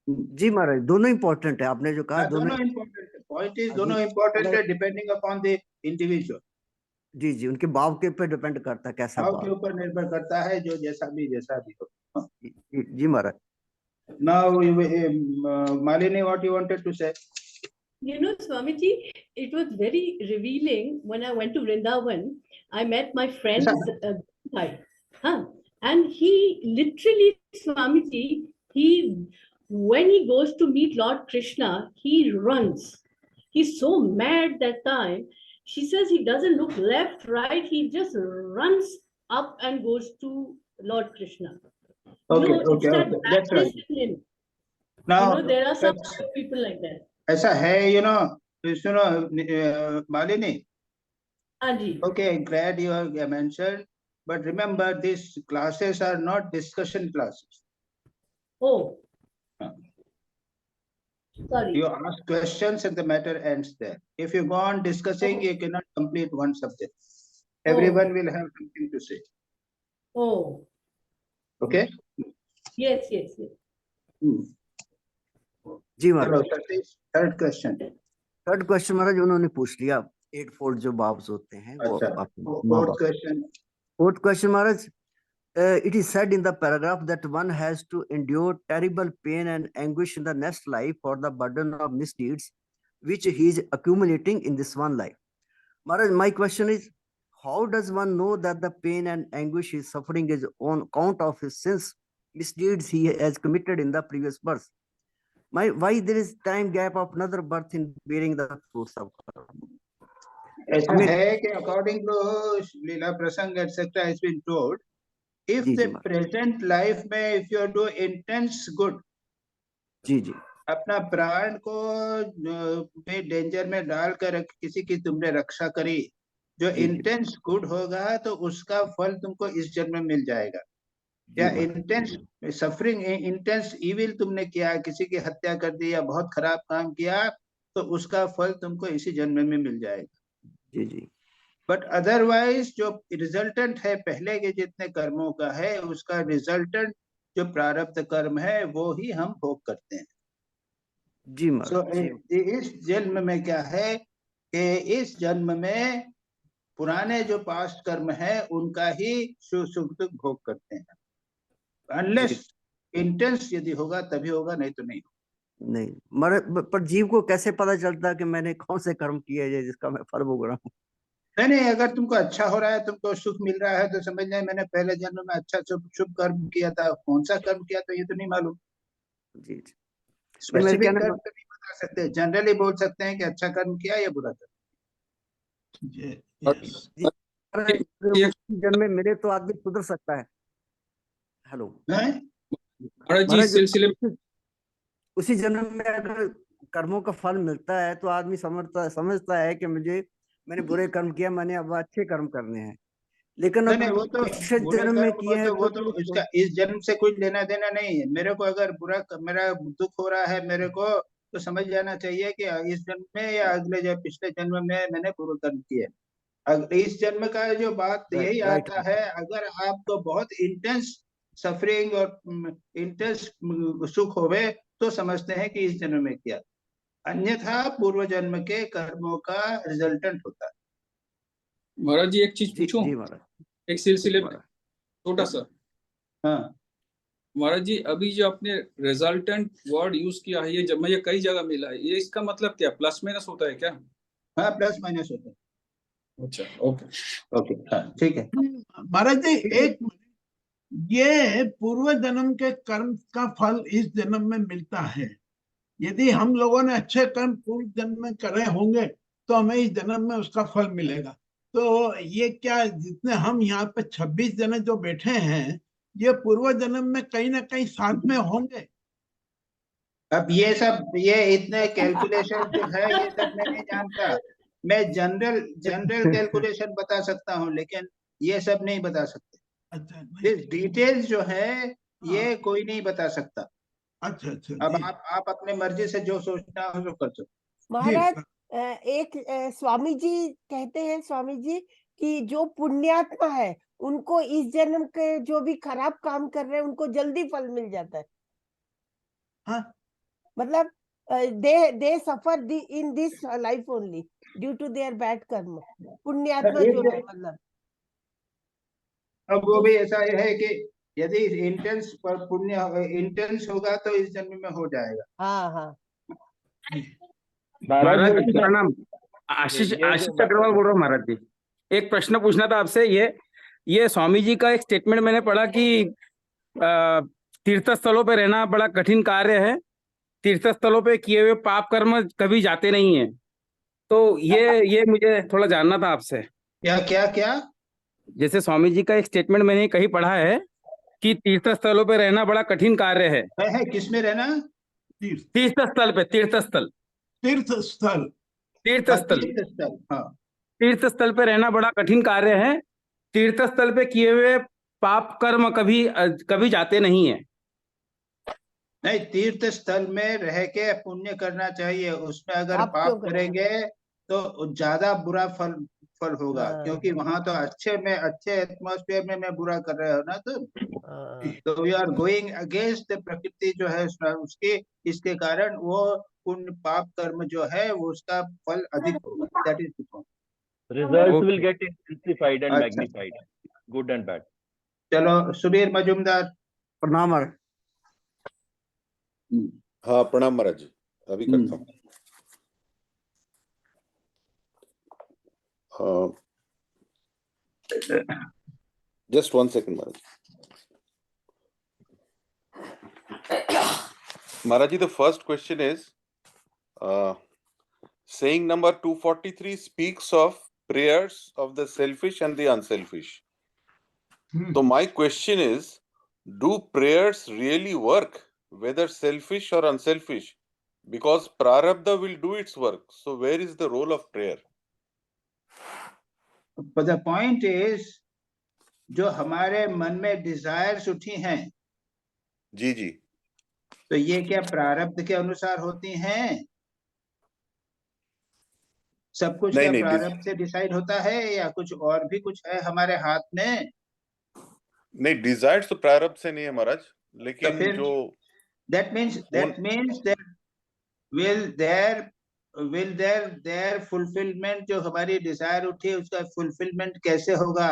जी महाराज, दोनों इम्पोर्टेंट है, आपने जो कहा दोनों दोनों इम्पोर्टेंट है. Point is अभी- दोनों इम्पोर्टेंट है डिपेंडिंग अपॉन द इंडिविजुअल. जी जी, उनके भाव के ऊपर डिपेंड करता है कैसा भाव के भाव. ऊपर निर्भर करता है, जो जैसा भी हो. जी महाराज. Now, Malini, what you wanted to say? You know, Swamiji, it was very revealing when I went to Vrindavan. I met my friend's guy. And he literally, Swamiji, when he goes to meet Lord Krishna, he runs. He's so mad that time. She says he doesn't look left, right. He just runs up and goes to Lord Krishna. Okay, It's that that's right. madness in him. Now, there are some people like that. ऐसा है, Malini. Anji. Okay, glad you have mentioned. But remember, these classes are not discussion classes. Oh. Sorry. You ask questions and the matter ends there. If you go on discussing, you cannot complete one subject. Everyone will have something to say. Oh. Okay? Yes. Ji Maharaj. Third question महाराज उन्होंने पूछ लिया 8 fold जो भाव्स होते हैं वो. Fourth question Maharaj, it is said in the paragraph that one has to endure terrible pain and anguish in the next life for the burden of misdeeds which he is accumulating in this one life. Maharaj, my question is, how does one know that the pain and anguish he is suffering is on account of his sins, misdeeds he has committed in the previous birth? Why there is time gap of another birth in bearing the fruits of karma? ऐसा है कि according to लीला प्रसंग etc. has been told, if the present life में if you do intense good, जी अपना प्राण को danger में डालकर किसी की तुमने रक्षा करी, जो इंटेंस गुड होगा तो उसका फल तुमको इस जन्म में मिल जाएगा. या इंटेंस सफरिंग, इंटेंस इविल तुमने किया, किसी की हत्या कर दी या बहुत खराब काम किया, तो उसका फल तुमको इसी जन्म में मिल जाएगा. जी. बट अदरवाइज जो रिजल्टेंट है पहले के जितने कर्मों का है, उसका रिजल्टेंट जो प्रारब्ध कर्म है वो ही हम भोग करते हैं. जी इस जन्म में क्या है कि इस जन्म में पुराने जो पास्ट कर्म है उनका ही सुख दुख भोग करते हैं. अनलेस इंटेंस यदि होगा तभी होगा, नहीं तो नहीं. पर जीव को कैसे पता चलता कि मैंने कौन से कर्म किए हैं जिसका मैं फल भोग रहा हूँ? नहीं, अगर तुमको अच्छा हो रहा है, तुमको सुख मिल रहा है, तो समझना है मैंने पहले जन्म में अच्छा शुभ कर्म किया था. कौन सा कर्म किया तो ये तो नहीं मालूम. जी. स्पेसिफिक कर्म तो नहीं बता सकते, जनरली बोल सकते हैं कि अच्छा कर्म किया या बुरा कर्म. जन्म में मिले तो आदमी सुधर सकता है. हेलो उसी जन्म में अगर कर्मों का फल मिलता है तो आदमी समझता है कि मैंने बुरे कर्म किया, मैंने अब अच्छे कर्म करने हैं. लेकिन नहीं, वो तो जन्म में किया है वो तो इसका इस जन्म से कुछ लेना देना नहीं है. मेरे को अगर मेरा दुख हो रहा है मेरे को, तो समझ जाना चाहिए कि इस जन्म में या अगले जो पिछले जन्म में मैंने बुरे कर्म किए. इस जन्म का जो बात यही आता है, अगर आपको बहुत इंटेंस सफरिंग और इंटेंस सुख होवे तो समझते हैं कि इस जन्म में किया, अन्यथा पूर्व जन्म के कर्मों का रिजल्टेंट होता है. महाराज जी एक चीज पूछूं? एक सिलसिले में छोटा सा. हाँ महाराज जी, अभी जो आपने रिजल्टेंट वर्ड यूज किया है, ये जब मुझे कई जगह मिला है, ये इसका मतलब क्या प्लस माइनस होता है क्या? हाँ, प्लस माइनस होता है. अच्छा, ओके, हाँ, ठीक है. महाराज जी एक ये पूर्व जन्म के कर्म का फल इस जन्म में मिलता है. यदि हम लोगों ने अच्छे कर्म पूर्व जन्म में करे होंगे तो हमें इस जन्म में उसका फल मिलेगा. तो ये क्या, जितने हम यहाँ पे 26 जने जो बैठे हैं, ये पूर्व जन्म में कहीं ना कहीं साथ में होंगे. अब ये इतने कैलकुलेशन जो है ये सब मैं नहीं जानता. मैं जनरल कैलकुलेशन बता सकता हूँ, लेकिन ये सब नहीं बता सकते. अच्छा, डिटेल्स जो है ये कोई नहीं बता सकता. अच्छा. अब आप अपने मर्जी से जो सोचना हो जो कर सकते. महाराज एक स्वामी जी कहते हैं, स्वामी जी, कि जो पुण्यात्मा है उनको इस जन्म के जो भी खराब काम कर रहे हैं उनको जल्दी फल मिल जाता है। हाँ, मतलब they suffer in this life only due to their bad karma. पुण्यात्मा जो है, मतलब अब वो भी ऐसा है कि यदि इंटेंस पर पुण्य इंटेंस होगा तो इस जन्म में हो जाएगा। हाँ हाँ। महाराज प्रणाम, आशीष ये जो अग्रवाल बोल रहा हूँ महाराज जी। एक प्रश्न पूछना था आपसे। ये स्वामी जी का एक स्टेटमेंट मैंने पढ़ा कि तीर्थ स्थलों पे रहना बड़ा कठिन कार्य है, तीर्थ स्थलों पे किए हुए पाप कर्म कभी जाते नहीं है। तो ये मुझे थोड़ा जानना था आपसे। क्या क्या क्या? जैसे स्वामी जी का एक स्टेटमेंट मैंने कहीं पढ़ा है कि तीर्थ स्थलों पे रहना बड़ा कठिन कार्य है। किसमें रहना? तीर्थ स्थल पे, तीर्थ स्थल, तीर्थ स्थल, तीर्थ स्थल, तीर्थ स्थल, हाँ। तीर्थ स्थल पे रहना बड़ा कठिन कार्य है, तीर्थ स्थल पे किए हुए पाप कर्म कभी जाते नहीं है। नहीं, तीर्थ स्थल में रह के पुण्य करना चाहिए। उसमें अगर पाप क्यों पाप करना? करेंगे तो ज्यादा बुरा फल होगा। हाँ। क्योंकि वहां तो अच्छे एटमॉस्फेयर में मैं बुरा कर रहे हो ना तुम, तो we are going against the प्रकृति जो है उसके, इसके कारण वो पुण्य पाप कर्म जो है वो उसका फल अधिक होगा। That is the point. Results will get intensified and अच्छा। Magnified, good and bad. चलो, सुबीर मजूमदार। प्रणाम महाराज। हाँ प्रणाम महाराज जी, अभी करता हूँ। Just 1 second Maharaj. Maharaj ji, the first question is, saying number 243 speaks of prayers of the selfish and the unselfish. So my question is, do prayers really work, whether selfish or unselfish? Because prarabdha will do its work. So where is the role of prayer? But the point is, जो हमारे मन में desires उठी हैं, जी जी, तो ये क्या प्रारब्ध के अनुसार होती हैं? सब कुछ क्या प्रारब्ध से डिसाइड होता है या कुछ और भी कुछ है हमारे हाथ में? नहीं, डिजायर तो प्रारब्ध से नहीं है महाराज, लेकिन तो फिर जो that means that will their fulfillment, जो हमारी डिजायर उठी उसका फुलफिलमेंट कैसे होगा?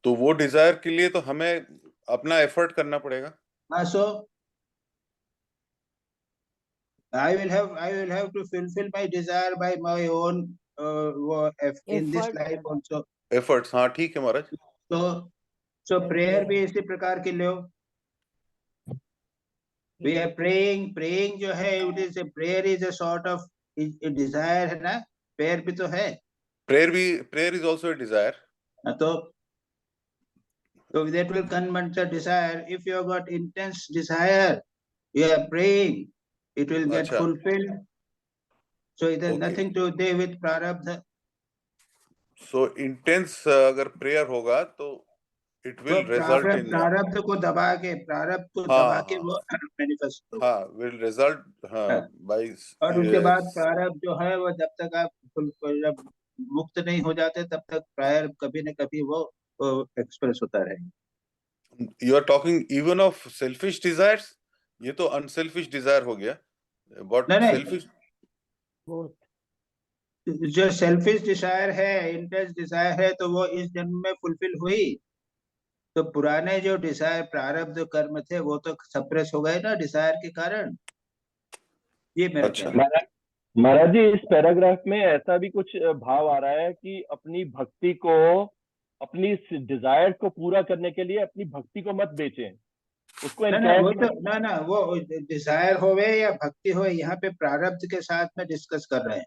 तो वो डिजायर के लिए तो हमें अपना एफर्ट करना पड़ेगा। हाँ, so I will have to fulfill my desire by my own in this life also. Efforts, हाँ ठीक है महाराज। So prayer भी इसी प्रकार की लो। We are praying जो है, it is a prayer is a sort of a desire है ना? prayer भी तो है। Prayer is also a desire. So that will convert the desire. If you have got intense desire, you are praying, it will get fulfilled. So it has nothing to do with prarabdha. So intense अगर prayer होगा तो it will result in प्रारब्ध को दबा के वो manifest होगा। हाँ, will result by। और उसके बाद प्रारब्ध जो है वो जब तक आप जब मुक्त नहीं हो जाते तब तक प्रायर कभी न कभी वो एक्सप्रेस होता रहेगा। You are talking even of selfish desires? ये तो unselfish desire हो गया। But selfish, जो सेल्फिश डिजायर है, इंटेंस डिजायर है, तो वो इस जन्म में फुलफिल हुई। तो पुराने जो डिजायर प्रारब्ध कर्म थे वो तो सप्रेस हो गए ना डिजायर के कारण। ये मेरा महाराज जी, इस पैराग्राफ में ऐसा भी कुछ भाव आ रहा है कि अपनी भक्ति को, अपनी डिजायर को पूरा करने के लिए अपनी भक्ति को मत बेचें, उसको ना वो डिजायर होवे या भक्ति हो, यहाँ पे प्रारब्ध के साथ में डिस्कस कर रहे हैं।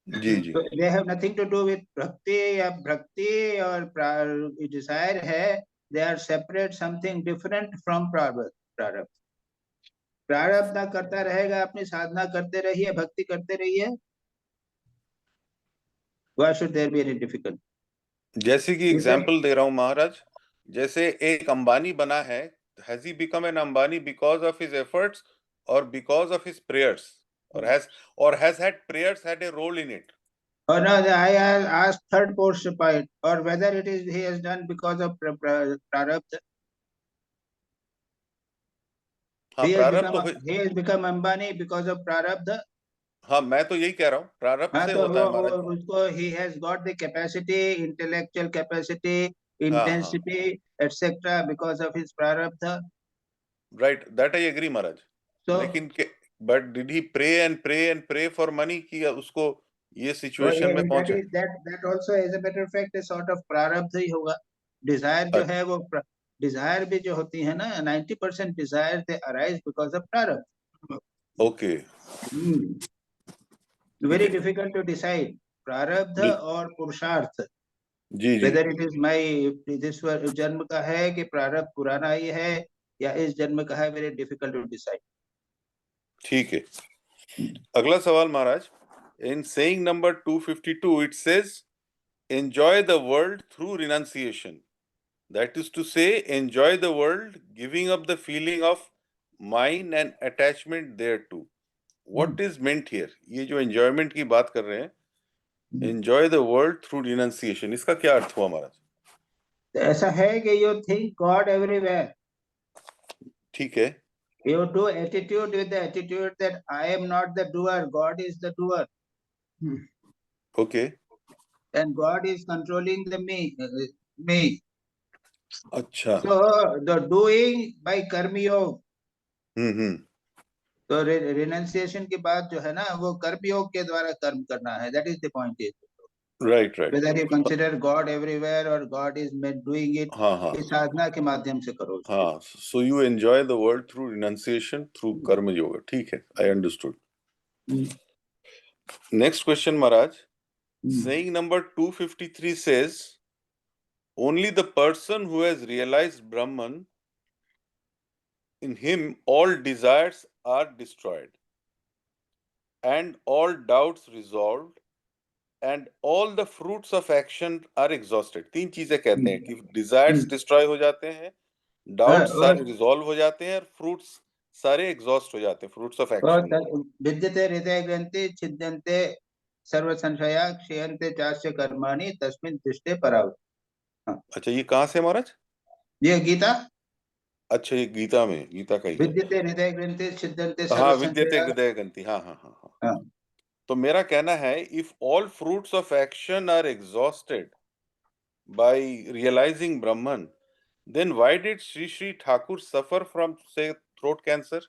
जी जी, they have nothing to do with भक्ति या भक्ति और डिजायर है, they are separate, something different from प्रारब्ध। प्रारब्ध ना करता रहेगा, अपनी साधना करते रहिए, भक्ति करते रहिए। Why should there be any difficulty? जैसे कि एग्जाम्पल दे रहा हूँ महाराज, जैसे एक अंबानी बना है has he become an Ambani because of his efforts or because of his prayers, or has had prayers had a role in it? Or no, I asked third portion point, or whether it is he has done because of prarabdha. हाँ, he has become Ambani because of prarabdha. हाँ, मैं तो यही कह रहा हूँ, प्रारब्ध से होता है महाराज। उसको he has got the capacity, intellectual capacity, intensity, etc. because of his prarabdha. Right, that I agree Maharaj. So, लेकिन but did he pray and pray and pray for money कि उसको ये situation में पहुंचे? That also, as a matter of fact, a sort of prarabdha ही होगा। Desire जो है वो desire भी जो होती है ना, 90% desire they arise because of prarabdha. Okay. Very difficult to decide prarabdha or purusharth. Ji. Whether it is my this जन्म का है कि प्रारब्ध पुराना ही है या इस जन्म का है, very difficult to decide. ठीक है। अगला सवाल महाराज, in saying number 252 it says enjoy the world through renunciation. That is to say, enjoy the world, giving up the feeling of mine and attachment thereto. What is meant here? ये जो enjoyment की बात कर रहे हैं, enjoy the world through renunciation, इसका क्या अर्थ हुआ महाराज? ऐसा है कि you think God everywhere. ठीक है। You do attitude with the attitude that I am not the doer, God is the doer. Okay. And God is controlling the me. अच्छा। So the doing by कर्म योग. तो renunciation के बाद जो है ना, वो कर्म योग के द्वारा कर्म करना है. That is the point. Right. Whether you consider God everywhere or God is meant doing it, इस साधना के माध्यम से करो. हाँ, so you enjoy the world through renunciation, through karma yoga. ठीक है, I understood. Next question, Maharaj. Saying number 253 says, only the person who has realized Brahman, in him all desires are destroyed and all doubts resolved and all the fruits of action are exhausted. तीन चीजें कहते हैं कि desires destroy हो जाते हैं, doubts सारे resolve हो जाते हैं और fruits सारे exhaust हो जाते हैं, fruits of action. विद्यते हृदय ग्रंथि छिद्यन्ते सर्व संशया क्षयन्ते चास्य कर्माणि तस्मिन् तिष्ठे पराव. अच्छा, ये कहाँ से महाराज? ये गीता. अच्छा, ये गीता में, गीता का ही है। विद्यते हृदय ग्रंथि छिद्यन्ते सर्व हाँ, विद्यते हृदय ग्रंथि, हाँ। तो मेरा कहना है, if all fruits of action are exhausted by realizing Brahman, then why did Sri Thakur suffer from, say, throat cancer?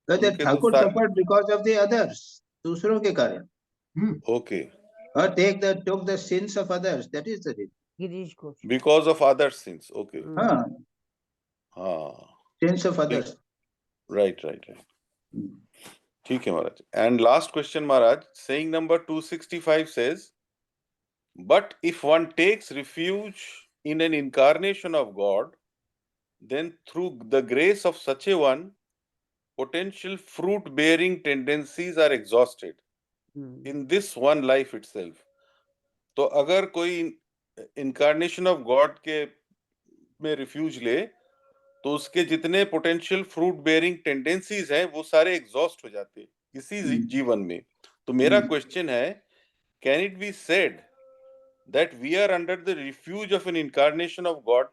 That Thakur suffered because of the others, दूसरों के कारण. Okay. Or took the sins of others. That is the reason. Because of other sins. Okay. Sins of others. Right. ठीक है महाराज. And last question, Maharaj, saying number 265 says, but if one takes refuge in an incarnation of God, then through the grace of such a one, potential fruit-bearing tendencies are exhausted in this one life itself. तो अगर कोई incarnation of God के में refuge ले, तो उसके जितने potential fruit bearing tendencies हैं वो सारे एग्जॉस्ट हो जाते हैं इसी जीवन में. तो मेरा क्वेश्चन है, can it be said that we are under the refuge of an incarnation of God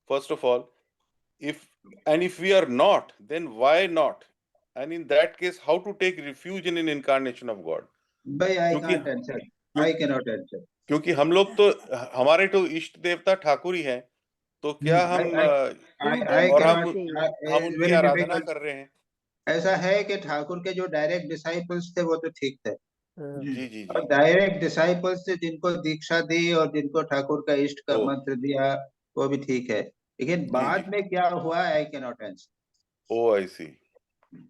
first of all, if we are not, then why not, and in that case how to take refuge in an incarnation of God? I cannot answer. क्योंकि हम लोग तो, हमारे तो इष्ट देवता ठाकुर ही हैं, तो क्या हम उनकी आराधना कर रहे हैं? ऐसा है कि ठाकुर के जो डायरेक्ट डिसाइपल्स थे वो तो ठीक थे. जी. और डायरेक्ट डिसाइपल्स से जिनको दीक्षा दी और जिनको ठाकुर का इष्ट का मंत्र दिया वो भी ठीक है, लेकिन बाद में क्या हुआ, आई कैन नॉट आंसर. ओ आई सी.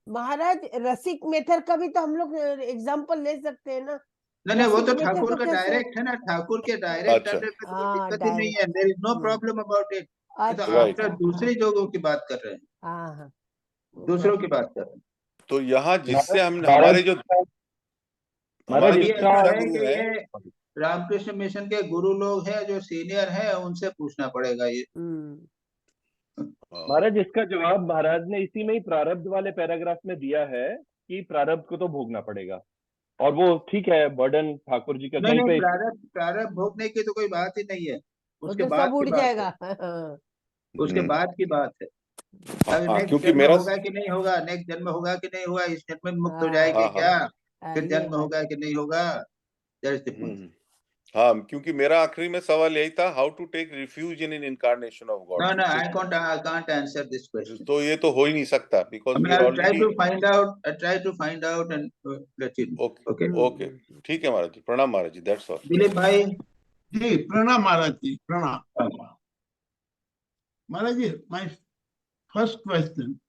महाराज, रसिक मेथर का भी तो हम लोग एग्जांपल ले सकते हैं ना. नहीं, वो तो ठाकुर का डायरेक्ट है ना, ठाकुर के डायरेक्ट अंडर पे कोई दिक्कत ही नहीं है. There is no problem about it. तो आप दूसरी लोगों की बात कर रहे हैं, दूसरों की बात कर रहे हैं. तो यहाँ जिससे हम हमारे जो रामकृष्ण मिशन के गुरु लोग हैं जो सीनियर हैं, उनसे पूछना पड़ेगा ये. महाराज इसका जवाब महाराज ने इसी में ही प्रारब्ध वाले पैराग्राफ में दिया है कि प्रारब्ध को तो भोगना पड़ेगा, और वो ठीक है बर्डन ठाकुर जी का नहीं कहीं नहीं, पे प्रारब्ध भोगने की तो कोई बात ही नहीं है, वो उसके तो बाद सब उड़ की बात है, जाएगा। उसके बाद की बात है। अब हाँ, नेक्स्ट क्योंकि जन्म मेरा होगा कि नहीं होगा, नेक्स्ट जन्म होगा कि नहीं होगा, इस जन्म में मुक्त हो हाँ, जाएंगे हाँ, क्या, फिर ये जन्म बात होगा कि नहीं होगा, that is the point. Hmm, हाँ, क्योंकि मेरा आखिरी में सवाल यही था, how to take refuge in incarnation of No, God. no, I can't answer this question. तो ये तो हो ही नहीं सकता, because I we mean, are I'll try already. to find out. I'll try to find out and let you know. Okay Okay. Okay, ठीक है महाराज जी, प्रणाम महाराज जी, दैट्स ऑल। दिलीप भाई। जी प्रणाम महाराज जी, प्रणाम हाँ। Maharaj ji. My first question,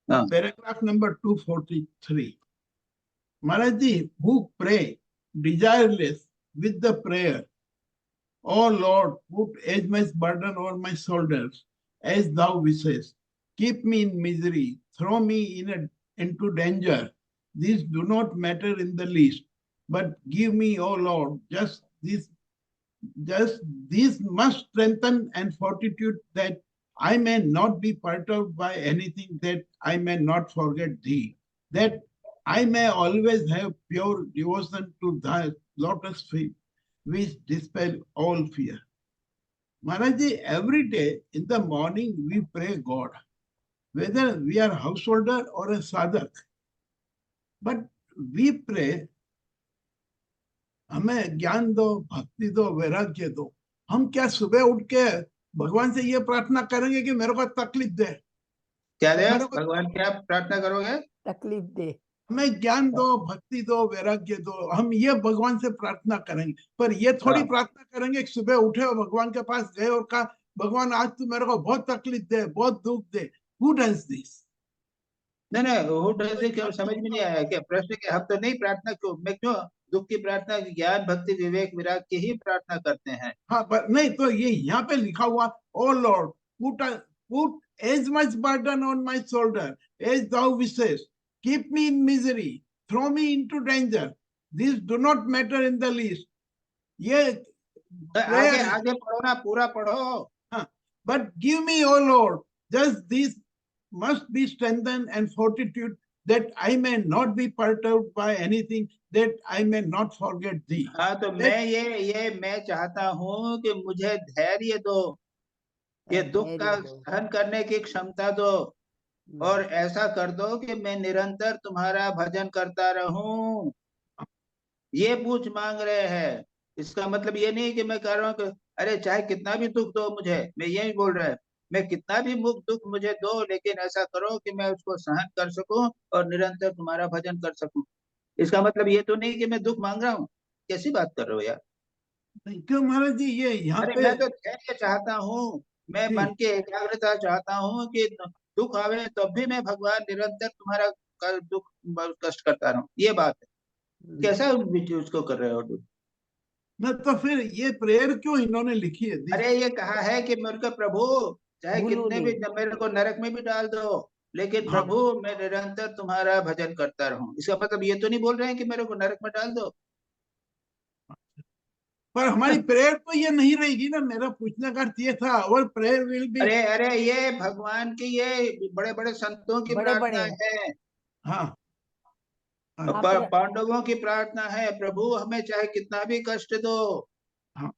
हाँ। Paragraph number 243। Maharaj ji, who pray desireless with the prayer, "O Lord, put as much burden on my shoulders as thou wishes. Keep me in misery, throw me into danger. These do not matter in the least. But give me, O Lord, just this must strengthen and fortitude, that I may not be perturbed by anything, that I may not forget thee, that I may always have pure devotion to thy lotus feet, which dispel all fear." Maharaj ji, every day in the morning we pray God, whether we are householder or a sadhak. But we pray, हमें ज्ञान दो, भक्ति दो, वैराग्य दो। हम क्या सुबह उठ के भगवान से ये प्रार्थना करेंगे कि मेरे को तकलीफ दे? क्या दे? मेरे को भगवान क्या प्रार्थना करोगे? तकलीफ दे। हमें ज्ञान दो, भक्ति दो, वैराग्य दो। हम ये भगवान से प्रार्थना करेंगे, पर ये थोड़ी हाँ। प्रार्थना करेंगे कि सुबह उठे और भगवान के पास गए और कहा, भगवान आज तू मेरे को बहुत तकलीफ दे, बहुत दुख दे। Who does this? नहीं नहीं, वो डर क्यों समझ में नहीं आया क्या प्रश्न? के हम तो नहीं प्रार्थना, क्यों मैं क्यों दुख की प्रार्थना, ज्ञान भक्ति विवेक विराग की ही प्रार्थना करते हैं। हाँ, पर नहीं तो ये यहाँ पे लिखा हुआ, "ओ Lord, put as much burden on my shoulder as thou wishes. Keep me in misery, throw me into danger. These do not matter in the least." ये आगे आगे पढ़ो ना, पूरा पढ़ो। हाँ, "But give me, O Lord, just this must be strengthened and fortitude, that I may not be perturbed by anything, that I may not forget thee." हाँ, तो मैं चाहता हूँ कि मुझे धैर्य दो, ये दुख का सहन करने की क्षमता दो, और ऐसा कर दो कि मैं निरंतर तुम्हारा भजन करता रहूं। ये पूछ मांग रहे हैं। इसका मतलब ये नहीं कि मैं कह रहा हूँ कि अरे चाहे कितना भी दुख दो मुझे, मैं यही बोल रहा है, मैं कितना भी दुख मुझे दो, लेकिन ऐसा करो कि मैं उसको सहन कर सकूं और निरंतर तुम्हारा भजन कर सकूं। इसका मतलब ये तो नहीं कि मैं दुख मांग रहा हूँ। कैसी बात कर रहे हो यार? क्यों महाराज जी, ये यहाँ अरे पे मैं तो धैर्य चाहता हूँ, मैं मन की एकाग्रता चाहता हूँ कि दुख आवे तब भी मैं भगवान निरंतर तुम्हारा दुख कष्ट करता रहूं। ये बात है। कैसा उसको कर रहे हो तुम? न तो फिर ये प्रेयर क्यों इन्होंने लिखी है? अरे ये कहा है कि मेरे को प्रभु चाहे भूलो कितने भी नहीं। मेरे को नरक में भी डाल दो, लेकिन हाँ। प्रभु मैं निरंतर तुम्हारा भजन करता रहूं। इसका मतलब ये तो नहीं बोल रहे हैं कि मेरे को नरक में डाल दो। पर हमारी प्रेयर तो ये नहीं रहेगी ना। मेरा पूछने का अर्थ ये था, और प्रेयर विल बी। अरे अरे, ये भगवान की, ये बड़े बड़े संतों की बड़े प्रार्थना बड़े है। हाँ, पांडवों की प्रार्थना है, प्रभु हमें चाहे कितना भी कष्ट दो। हाँ।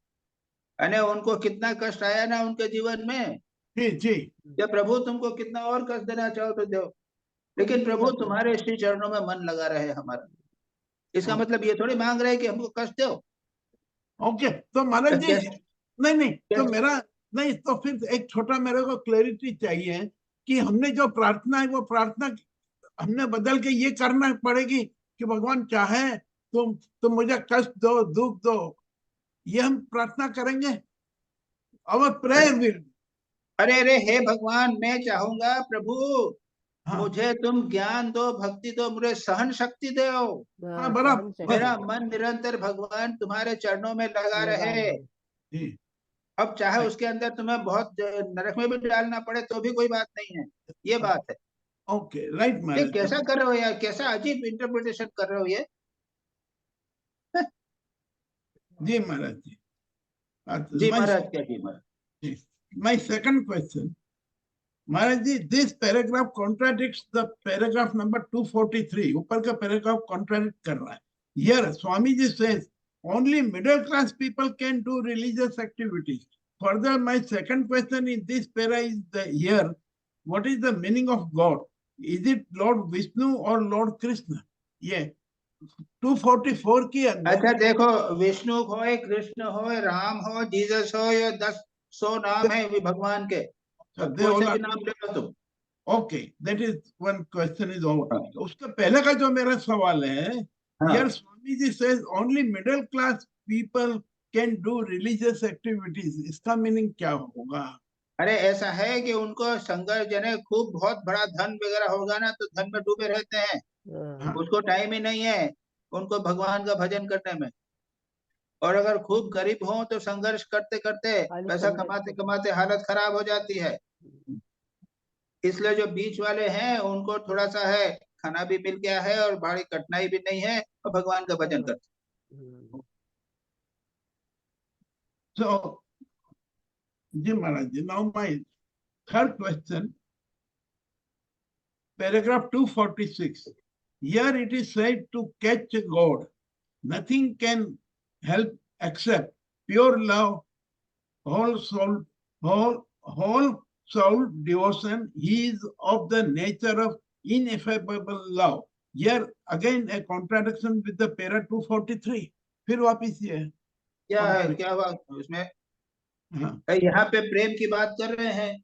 अने उनको कितना कष्ट आया ना उनके जीवन में, जी जी। या प्रभु तुमको कितना और कष्ट देना चाहो तो दो, लेकिन प्रभु तुम्हारे श्री चरणों में मन लगा रहे हमारा। इसका मतलब ये थोड़ी मांग रहे हैं कि हमको कष्ट दो। ओके, तो महाराज जी, नहीं तो मेरा नहीं, तो फिर एक छोटा मेरे को क्लैरिटी चाहिए कि हमने जो प्रार्थना है वो प्रार्थना हमने बदल के ये करना पड़ेगी कि भगवान चाहे तुम मुझे कष्ट दो, दुख दो, ये हम प्रार्थना करेंगे? और प्रेयर विल, अरे अरे, हे भगवान, मैं चाहूंगा प्रभु हाँ। मुझे तुम ज्ञान दो, भक्ति दो, मुझे सहन शक्ति दो। हाँ, बराबर। मेरा मन निरंतर भगवान तुम्हारे चरणों में लगा रहे। अब चाहे उसके अंदर तुम्हें बहुत नरक में भी डालना पड़े तो भी कोई बात नहीं है। ये बात है। ओके, राइट ये महाराज। कैसा कर रहे हो यार? कैसा अजीब इंटरप्रिटेशन कर रहे हो ये? जी महाराज जी। जी महाराज, क्या जी महाराज? My second question, Maharaj ji, this paragraph contradicts the paragraph number 243. ऊपर का paragraph contradict कर रहा है. Here Swamiji says only middle class people can do religious activities. Further, my second question in this para is here, what is the meaning of God? Is it Lord Vishnu or Lord Krishna? ये 244 की अंदर. अच्छा देखो, विष्णु हो, कृष्ण हो, राम हो, Jesus हो, या 100 नाम है भी भगवान के, कोई से भी नाम ले लो तुम. Okay, that is one question is over. उसके पहले का जो मेरा सवाल है, here Swamiji says only middle class people can do religious activities. इसका मीनिंग क्या होगा? अरे ऐसा है कि उनको संघर्ष जने खूब बहुत बड़ा धन वगैरह होगा ना, तो धन में डूबे रहते हैं, उसको टाइम ही नहीं है उनको भगवान का भजन करने में. और अगर खूब गरीब हो तो संघर्ष करते करते पैसा कमाते कमाते हालत खराब हो जाती है. इसलिए जो बीच वाले हैं उनको थोड़ा सा है, खाना भी मिल गया है और बड़ी कठिनाई भी नहीं है, और भगवान का भजन करते. So, जी महाराज जी, now my third question, paragraph 246. Here it is said to catch God. Nothing can help except pure love, whole soul devotion. He is of the nature of ineffable love. Here again a contradiction with the para 243. फिर वापिस ये है. क्या हुआ उसमें? यहाँ पे प्रेम की बात कर रहे हैं,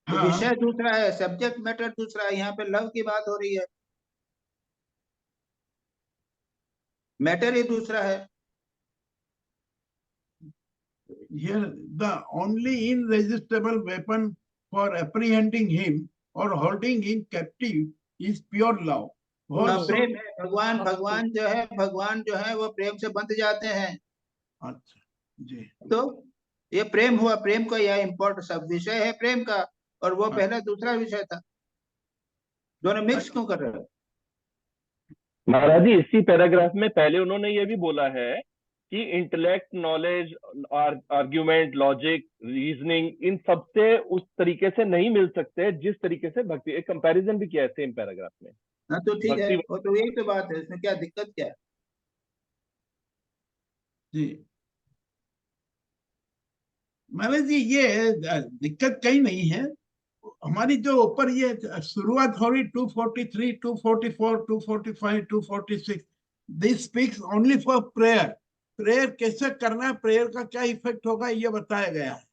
तो विषय दूसरा है, सब्जेक्ट मैटर दूसरा है. यहाँ पे लव की बात हो रही है, मैटर ही दूसरा है. Here the only irresistible weapon for apprehending him or holding him captive is pure love. प्रेम है. भगवान जो है वो प्रेम से बंध जाते हैं. अच्छा जी. तो ये प्रेम हुआ, प्रेम का यह इम्पोर्ट सब विषय है प्रेम का, और वो पहला दूसरा विषय था. दोनों मिक्स क्यों कर रहे हो? महाराज जी, इसी पैराग्राफ में पहले उन्होंने ये भी बोला है कि intellect, knowledge, argument, logic, reasoning, इन सब से उस तरीके से नहीं मिल सकते जिस तरीके से भक्ति. एक कंपैरिजन भी किया है सेम पैराग्राफ में. हाँ तो ठीक है, वो तो यही तो बात है, इसमें क्या दिक्कत क्या है? जी महाराज जी, ये दिक्कत कहीं नहीं है. हमारी जो ऊपर ये शुरुआत हो रही 243, 244, 245, 246, this speaks only for prayer. Prayer कैसे करना है, प्रेयर का क्या इफेक्ट होगा, ये बताया गया है.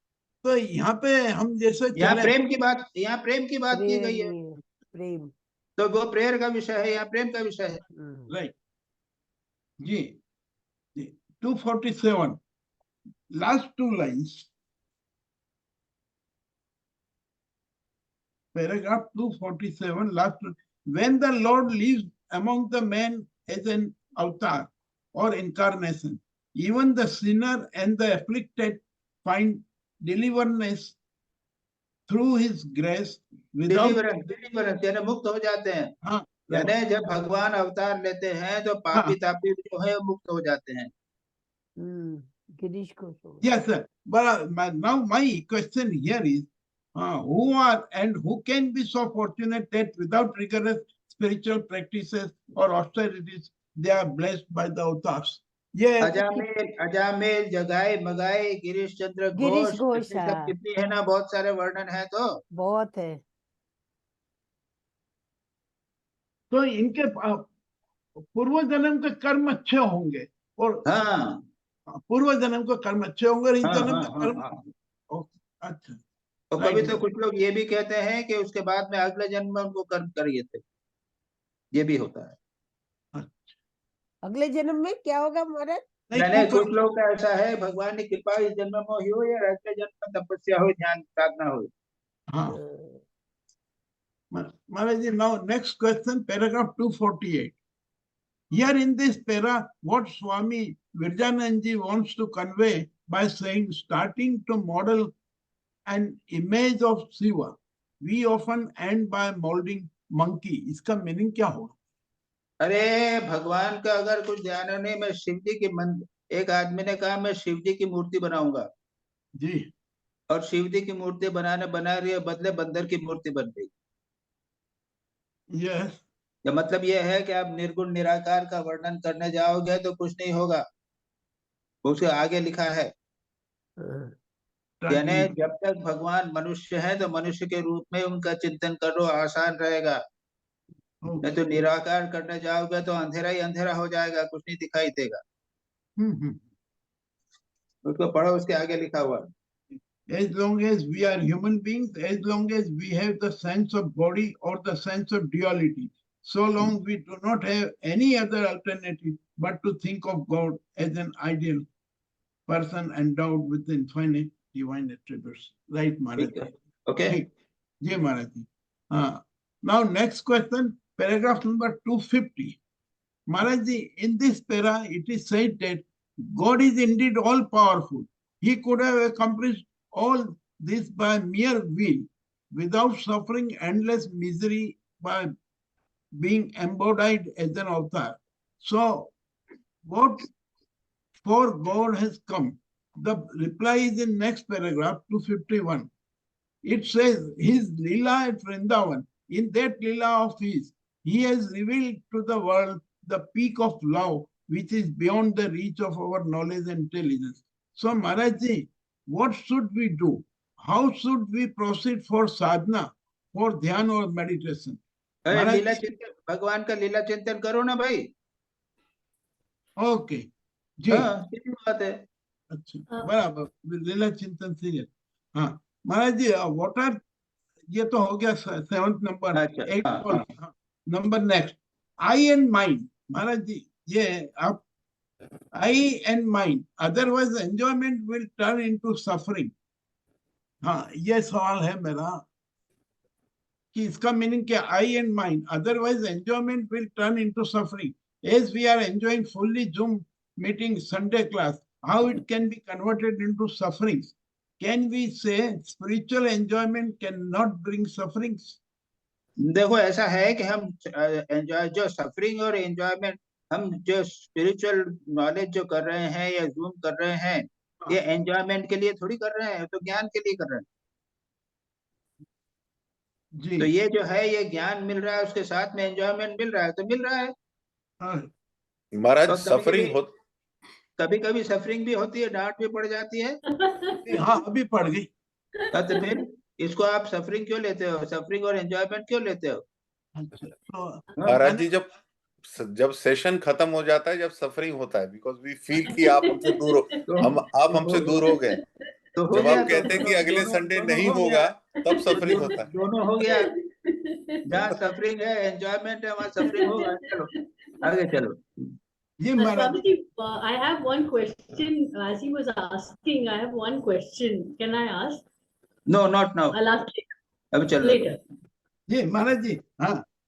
तो यहाँ पे हम जैसे यहाँ प्रेम की बात की गई है. प्रेम तो वो प्रेयर का विषय है, यहाँ प्रेम का विषय है. Right ji. 247 last 2 lines, paragraph 247 last. When the Lord lives among the men as an avatar or incarnation, even the sinner and the afflicted find deliverance through his grace without deliverance यानी मुक्त हो जाते हैं. हाँ, यानी जब भगवान अवतार लेते हैं तो पापी तापी जो है मुक्त हो जाते हैं. Yes sir, but now my question here is, who are and who can be so fortunate that without rigorous spiritual practices or austerities they are blessed by the avatars? ये अजामेल, जगाए, मगाए, गिरीश चंद्र घोष, सब कितनी है ना, बहुत सारे वर्णन है. तो बहुत है. तो इनके पूर्व जन्म के कर्म अच्छे होंगे, और पूर्व जन्म के कर्म अच्छे होंगे और इस जन्म के कर्म. अच्छा. तो कभी तो कुछ लोग ये भी कहते हैं कि उसके बाद में अगले जन्म में उनको कर्म करिए थे, ये भी होता है. अगले जन्म में क्या होगा महाराज? नहीं, कुछ लोग का ऐसा है, भगवान की कृपा इस जन्म में हो या अगले जन्म में तपस्या हो, ध्यान साधना हो. महाराज जी, now next question, paragraph 248. Here in this para, what Swami Virjananji wants to convey by saying, starting to model an image of Shiva, we often end by molding monkey. इसका मीनिंग क्या होगा? अरे भगवान का अगर कुछ ध्यान नहीं, मैं शिव जी की एक आदमी ने कहा मैं शिव जी की मूर्ति बनाऊंगा जी. और शिव जी की मूर्ति बना रही है, बदले बंदर की मूर्ति बन गई। Yes. या मतलब ये है कि आप निर्गुण निराकार का वर्णन करने जाओगे तो कुछ नहीं होगा, उसके आगे लिखा है यानी जब तक भगवान मनुष्य है तो मनुष्य के रूप में उनका चिंतन करो, आसान रहेगा। नहीं तो निराकार करने जाओगे तो अंधेरा ही अंधेरा हो जाएगा, कुछ नहीं दिखाई देगा। उसको पढ़ो, उसके आगे लिखा हुआ। As long as we are human beings, as long as we have the sense of body or the sense of duality, so long we do not have any other alternative but to think of God as an ideal person endowed with infinite divine attributes. Right, Maharaj? Okay. Ji Maharaj. Now next question, paragraph number 250. Maharaj, in this para, it is said that God is indeed all powerful. He could have accomplished all this by mere will, without suffering endless misery by being embodied as an avatar. So, what for God has come? The reply is in next paragraph 251. It says, his Leela at Vrindavan, in that Leela of his, he has revealed to the world the peak of love, which is beyond the reach of our knowledge and intelligence. So, Maharaj Ji, what should we do? How should we proceed for sadhana, for dhyan or meditation? लीला चिंतन, भगवान का लीला चिंतन करो ना भाई। Okay जी, बात है। अच्छा बराबर, लीला चिंतन से। हाँ महाराज जी, व्हाट आर, ये तो हो गया 7th number. 8 number next, I and mind. महाराज जी ये आप I and mind, otherwise enjoyment will turn into suffering. हाँ ये सवाल है मेरा कि इसका मीनिंग क्या, I and mind, otherwise enjoyment will turn into suffering. As we are enjoying fully Zoom meeting, Sunday class, how it can be converted into sufferings? Can we say spiritual enjoyment cannot bring sufferings? देखो ऐसा है कि हम enjoy, जो suffering और enjoyment, हम जो spiritual knowledge जो कर रहे हैं या जूम कर रहे हैं, ये एंजॉयमेंट के लिए थोड़ी कर रहे हैं, तो ज्ञान के लिए कर रहे हैं जी। तो ये जो है, ये ज्ञान मिल रहा है, उसके साथ में एंजॉयमेंट मिल रहा है, तो मिल रहा है। महाराज सफरिंग हो, कभी कभी सफरिंग भी होती है, डांट भी पड़ जाती है। हाँ अभी पड़ गई। तो फिर इसको आप सफरिंग क्यों लेते हो, सफरिंग और एंजॉयमेंट क्यों लेते हो? महाराज जी जब सेशन खत्म हो जाता है, जब सफरिंग होता है, बिकॉज वी फील कि आप हमसे दूर हो, आप हमसे दूर हो गए। जब आप कहते हैं कि अगले संडे नहीं होगा, तब सफरिंग होता है। दोनों हो गया, जहाँ सफरिंग है एंजॉयमेंट है, वहाँ सफरिंग होगा। चलो आगे चलो। Swamiji, I have one question. As he was asking, I have one question. Can I ask? No, not now. I'll ask later. Ji, Maharaj ji,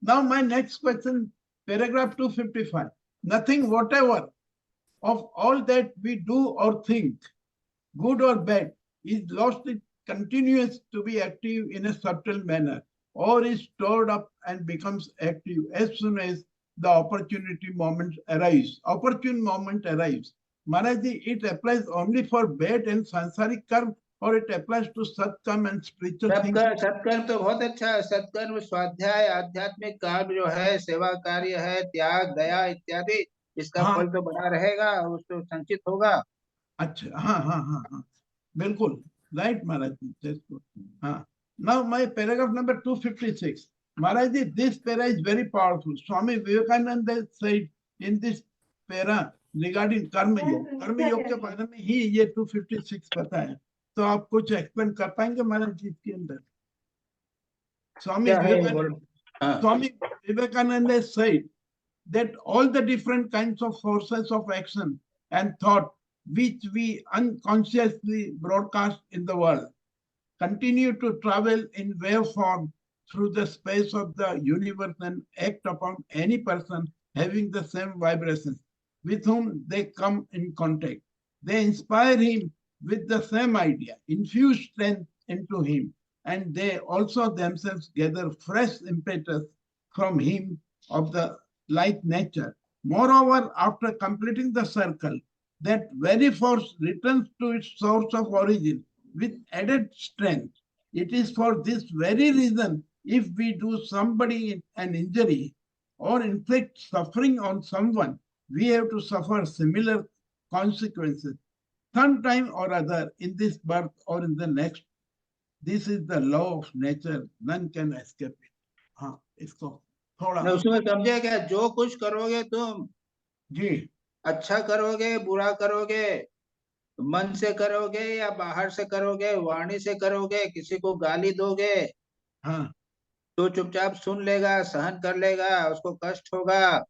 now my next question, paragraph 255. Nothing whatever of all that we do or think, good or bad, is lost. It continues to be active in a subtle manner, or is stored up and becomes active as soon as the opportunity moment arrives. Opportune moment arrives. Maharaj ji, it applies only for bad and sansaric karma, or it applies to सत्कर्म and spiritual things? सत्कर्म तो बहुत अच्छा है। सत्कर्म, स्वाध्याय, आध्यात्मिक कार्य जो है, सेवा कार्य है, त्याग, दया इत्यादि, इसका फल तो बना रहेगा, उसको संचित होगा। अच्छा, हाँ, बिल्कुल राइट महाराज जी। हाँ, now my paragraph number 256. Maharaj ji, this para is very powerful. Swami Vivekananda said in this para regarding कर्म योग, कर्म योग के बारे में ही ये 256 पता है। तो आप कुछ एक्सप्लेन कर पाएंगे महाराज जी इसके अंदर? Swami Vivekananda said that all the different kinds of forces of action and thought which we unconsciously broadcast in the world continue to travel in wave form through the space of the universe and act upon any person having the same vibrations with whom they come in contact. They inspire him with the same idea, infuse strength into him, and they also themselves gather fresh impetus from him of the like nature. Moreover, after completing the circle, that very force returns to its source of origin, with added strength. It is for this very reason, if we do somebody an injury or inflict suffering on someone, we have to suffer similar consequences sometime or other in this birth or in the next. This is the law of nature. None can escape it. हाँ, इसको थोड़ा उसमें समझे क्या, जो कुछ करोगे तुम, जी अच्छा करोगे बुरा करोगे, मन से करोगे या बाहर से करोगे, वाणी से करोगे, किसी को गाली दोगे, हाँ तो चुपचाप सुन लेगा, सहन कर लेगा, उसको कष्ट होगा,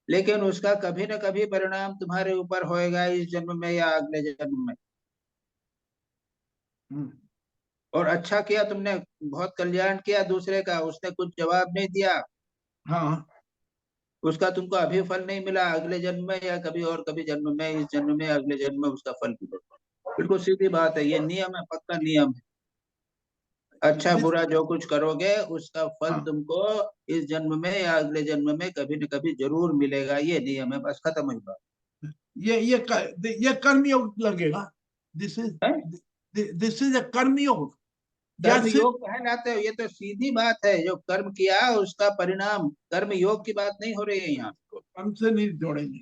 लेकिन उसका कभी न कभी परिणाम तुम्हारे ऊपर होएगा, इस जन्म में या अगले जन्म में। और अच्छा किया तुमने, बहुत कल्याण किया दूसरे का, उसने कुछ जवाब नहीं दिया, हाँ उसका तुमको अभी फल नहीं मिला, अगले जन्म में या कभी और कभी जन्म में, इस जन्म में अगले जन्म में उसका फल मिलेगा। बिल्कुल सीधी बात है, ये नियम है, पक्का नियम है। अच्छा बुरा जो कुछ करोगे उसका फल हाँ। तुमको इस जन्म में या अगले जन्म में कभी न कभी जरूर मिलेगा, ये नियम है, बस खत्म हुई बात। ये कर्मयोग लगेगा। दिस इज अ कर्मयोग। कर्म योग कहलाते हो, ये तो सीधी बात है, जो कर्म किया उसका परिणाम, कर्म योग की बात नहीं हो रही है यहाँ। कर्म से नहीं जोड़ेंगे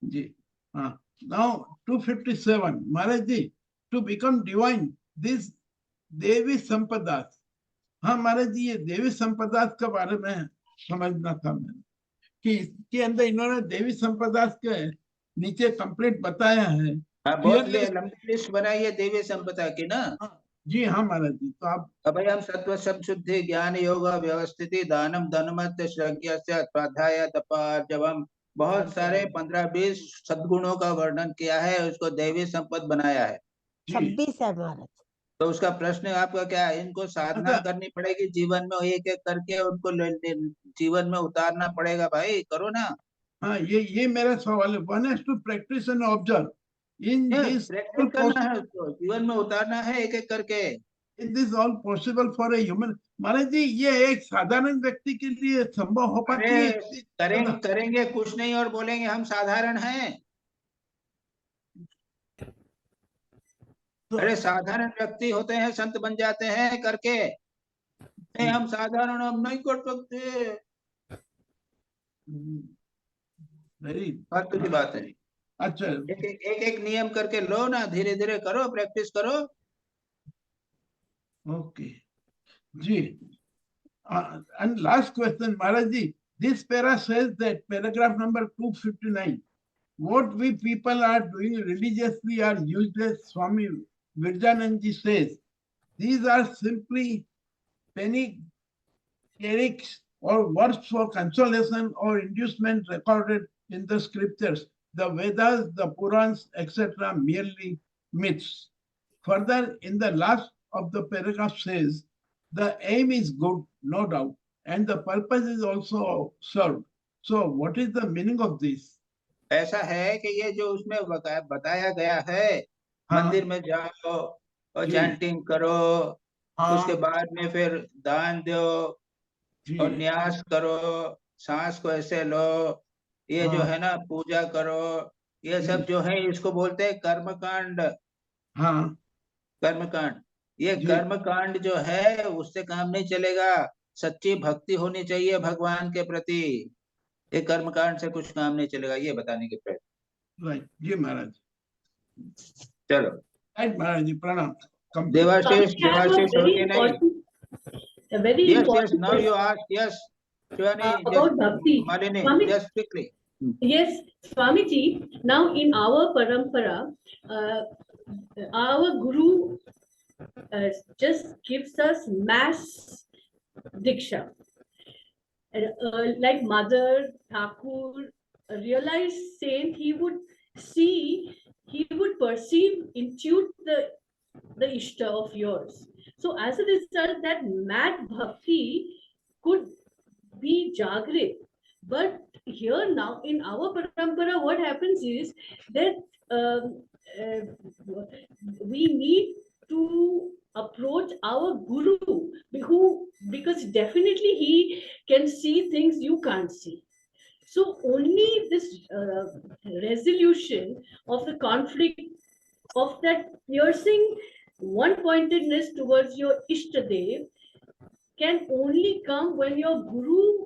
जी। हाँ, नाउ 257 महाराज जी, टू बिकम डिवाइन दिस देवी संपदा। हाँ महाराज जी, ये देवी संपदा के बारे में समझना था मैंने, कि इसके अंदर इन्होंने देवी संपदा के नीचे कंप्लीट बताया है। हाँ, बहुत लंबी लिस्ट बनाई है देवी संपदा की ना। जी हाँ महाराज जी, तो आप भाई हम सत्व संशुद्धि ज्ञान योग व्यवस्थिति दानम धनमत श्रज्ञ स्वाध्याय तपार्जवम, बहुत सारे 15-20 सद्गुणों का वर्णन किया है, उसको देवी संपद बनाया है। 26 है महाराज। तो उसका प्रश्न आपका क्या है, इनको साधना करनी पड़ेगी जीवन में, एक एक करके उनको जीवन में उतारना पड़ेगा, भाई करो ना। हाँ, ये मेरा सवाल है। One has to practise and observe in this, practise करना है उसको, जीवन में उतारना है एक एक करके। Is this all possible for a human? महाराज जी, ये एक साधारण व्यक्ति के लिए संभव हो पाती है? करेंगे कुछ नहीं और बोलेंगे हम साधारण हैं। अरे साधारण व्यक्ति होते हैं, संत बन जाते हैं करके, नहीं हम साधारण हम नहीं कर सकते, वेरी फालतू की बात है। अच्छा, एक नियम करके लो ना, धीरे धीरे करो, प्रैक्टिस करो। ओके जी। And last question, Maharaj ji, this para says that paragraph number 259, what we people are doing religiously are useless. Swami Virjananji says these are simply panegyrics or words for consolation or inducement recorded in the scriptures, the Vedas, the Purans, etc., merely myths. Further, in the last of the paragraph says, the aim is good, no doubt, and the purpose is also served. So, what is the meaning of this? ऐसा है कि ये जो उसमें बताया गया है, मंदिर में जाओ और चैंटिंग करो, उसके बाद में फिर दान दो और न्यास करो, सांस को ऐसे लो, ये जो है ना पूजा करो, ये सब जो है इसको बोलते हैं कर्मकांड। हाँ, कर्मकांड, ये कर्मकांड जो है उससे काम नहीं चलेगा, सच्ची भक्ति होनी चाहिए भगवान के प्रति, ये कर्मकांड से कुछ काम नहीं चलेगा, ये बताने के प्रयत्न। राइट जी महाराज। चलो राइट महाराज जी, प्रणाम। देवाशीष होती नहीं। Yes, now you ask, yes, about bhakti. Malini, just quickly. Yes, Swamiji, now in our parampara, our Guru just gives us mass diksha. Like Mother, Thakur, a realized saint, he would see, he would perceive, intuit the Ishta of yours. So as a result, that mad bhakti could be Jagrit. But here now in our parampara, what happens is that we need to approach our Guru, because definitely he can see things you can't see. So only this resolution of the conflict, of that piercing one-pointedness towards your Ishtadev can only come when your Guru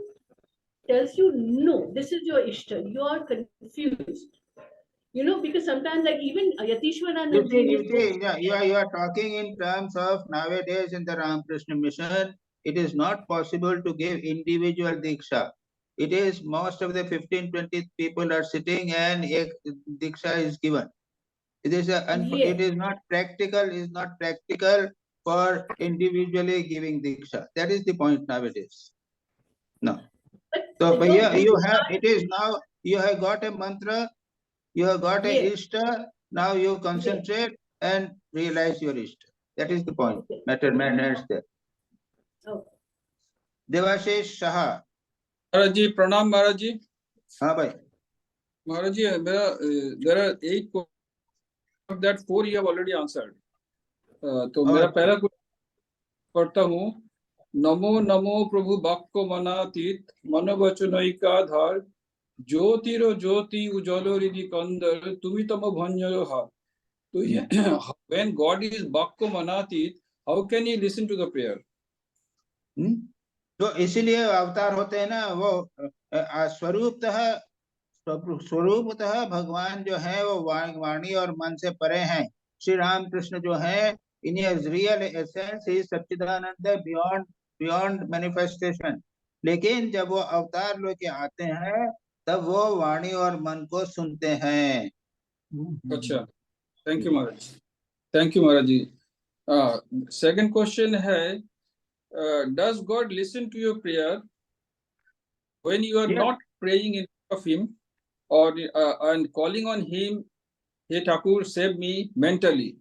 tells you, no, this is your Ishta. You are confused. You know, because sometimes, like even Yatishwaranand Ji, yeah, you are talking in terms of nowadays in the Ramakrishna mission. It is not possible to give individual diksha. It is most of the 15-20 people are sitting and a diksha is given. It is Yes. it is not practical. Is not practical for individually giving diksha. That is the point nowadays. No. So, but yeah, you have. It is now. You have got a mantra. You have got a Yes. Ishta. Now you concentrate and realize your Ishta. That is the point. Matter matters there. Okay. Devashish Shah. महाराज जी प्रणाम महाराज जी। हाँ भाई। महाराज जी there are 8 questions that 4 you have already answered. तो मेरा पहला question पढ़ता हूँ। नमो नमो प्रभु बाक्को मनातीत मनोवचनैकाधार ज्योतिरो ज्योति उज्ज्वलो हृदि कंदर तुमी तम भंजयो हा। तो ये when God is बाक्को मनातीत, how can he listen to the prayer? तो इसीलिए अवतार होते हैं ना, वो स्वरूपतः भगवान जो है वो वाणी और मन से परे हैं। श्री रामकृष्ण जो है in his real essence he is Sachchidanand beyond manifestation। लेकिन जब वो अवतार लेके आते हैं तब वो वाणी और मन को सुनते हैं। अच्छा, thank you Maharaj. Thank you Maharaj ji. Second question है, does God listen to your prayer when you are not praying in front of him or and calling on him, hey Thakur save me mentally?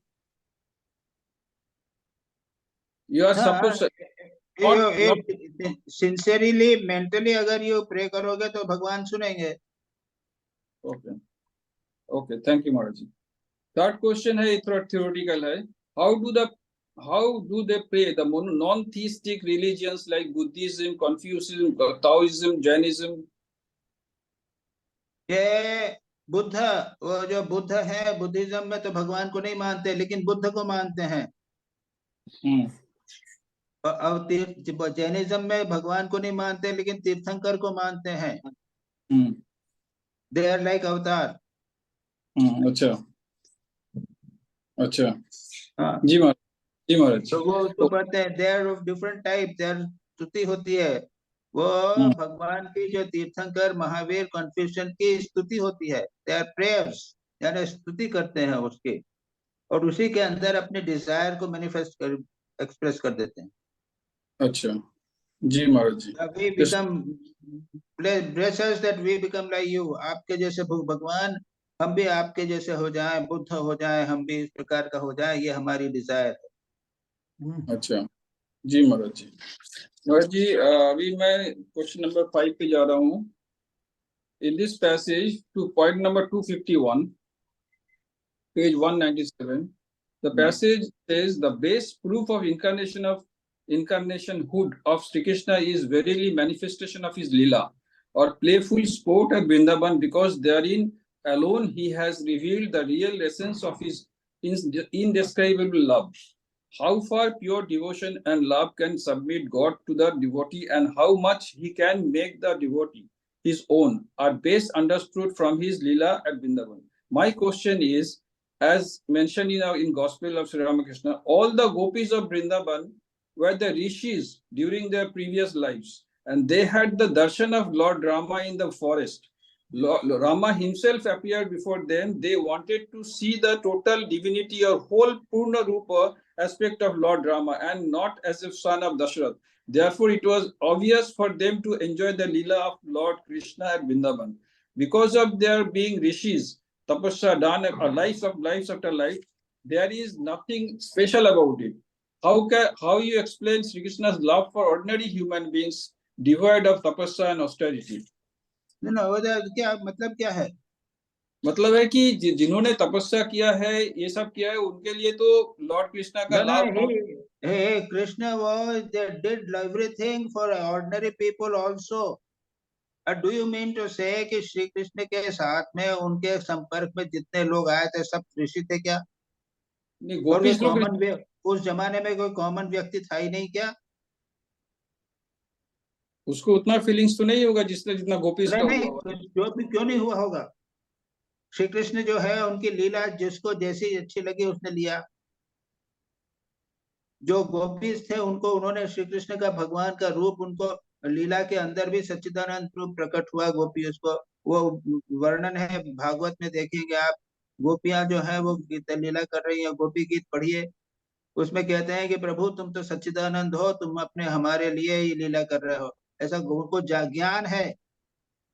You are supposed to sincerely mentally अगर you pray करोगे तो भगवान सुनेंगे। Okay okay, thank you Maharaj ji. Third question है, थोड़ा theoretical है। how do they pray the non-theistic religions like Buddhism, Confucianism, Taoism, Jainism? ये बुद्ध, वो जो बुद्ध है बुद्धिज्म में तो भगवान को नहीं मानते लेकिन बुद्ध को मानते हैं। और जैनिज्म में भगवान को नहीं मानते लेकिन तीर्थंकर को मानते हैं। दे आर लाइक अवतार। अच्छा अच्छा, जी महाराज जी महाराज। तो वो उसको कहते हैं they are of different type. There स्तुति होती है, वो भगवान की जो तीर्थंकर महावीर कन्फ्यूशियन की स्तुति होती है। दे आर प्रेयर्स, यानी स्तुति करते हैं उसके, और उसी के अंदर अपने डिजायर को मैनिफेस्ट कर एक्सप्रेस कर देते हैं। अच्छा जी महाराज जी। We become bless us that we become like you। आपके जैसे भगवान, हम भी आपके जैसे हो जाएं, बुद्ध हो जाएं, हम भी इस प्रकार का हो जाएं, ये हमारी डिजायर है। अच्छा जी महाराज जी। महाराज जी अभी मैं क्वेश्चन नंबर 5 पे जा रहा हूँ। In this passage to point number 251, page 197, the passage says the base proof of incarnationhood of Sri Krishna is verily manifestation of his lila or playful sport at Vrindavan, because therein alone he has revealed the real essence of his indescribable love. How far pure devotion and love can submit God to the devotee, and how much he can make the devotee his own, are best understood from his lila at Vrindavan. My question is, as mentioned in Gospel of Sri Ramakrishna, all the gopis of Vrindavan were the rishis during their previous lives, and they had the darshan of Lord Rama in the forest. Rama himself appeared before them. They wanted to see the total divinity or whole Purna Rupa aspect of Lord Rama, and not as a son of Dashrath. Therefore, it was obvious for them to enjoy the lila of Lord Krishna at Vrindavan. Because of their being rishis, tapasya done, or lives after life, there is nothing special about it. How you explain Sri Krishna's love for ordinary human beings devoid of tapasya and austerity? क्या मतलब क्या है? मतलब है कि जिन्होंने तपस्या किया है, ये सब किया है, उनके लिए तो लॉर्ड कृष्णा का लाभ। Krishna was they did everything for ordinary people also. Do you mean to say कि श्री कृष्ण के साथ में उनके संपर्क में जितने लोग आए थे सब ऋषि थे क्या? नहीं, और कोई गोपीज लोग कॉमन, उस जमाने में कोई कॉमन व्यक्ति था ही नहीं क्या? उसको उतना फीलिंग्स तो नहीं होगा जितना गोपीज का नहीं हुआ होगा। जो भी क्यों नहीं हुआ होगा। श्री कृष्ण जो है उनकी लीला जिसको जैसी अच्छी लगी उसने लिया। जो गोपीज थे उनको उन्होंने श्री कृष्ण का भगवान का रूप, उनको लीला के अंदर भी सच्चिदानंद रूप प्रकट हुआ गोपी, उसको वो वर्णन है भागवत में, देखेंगे आप। गोपियां जो है वो गीत लीला कर रही है, गोपी गीत पढ़िए, उसमें कहते हैं कि प्रभु तुम तो सच्चिदानंद हो, तुम अपने हमारे लिए ही लीला कर रहे हो। ऐसा उनको ज्ञान है।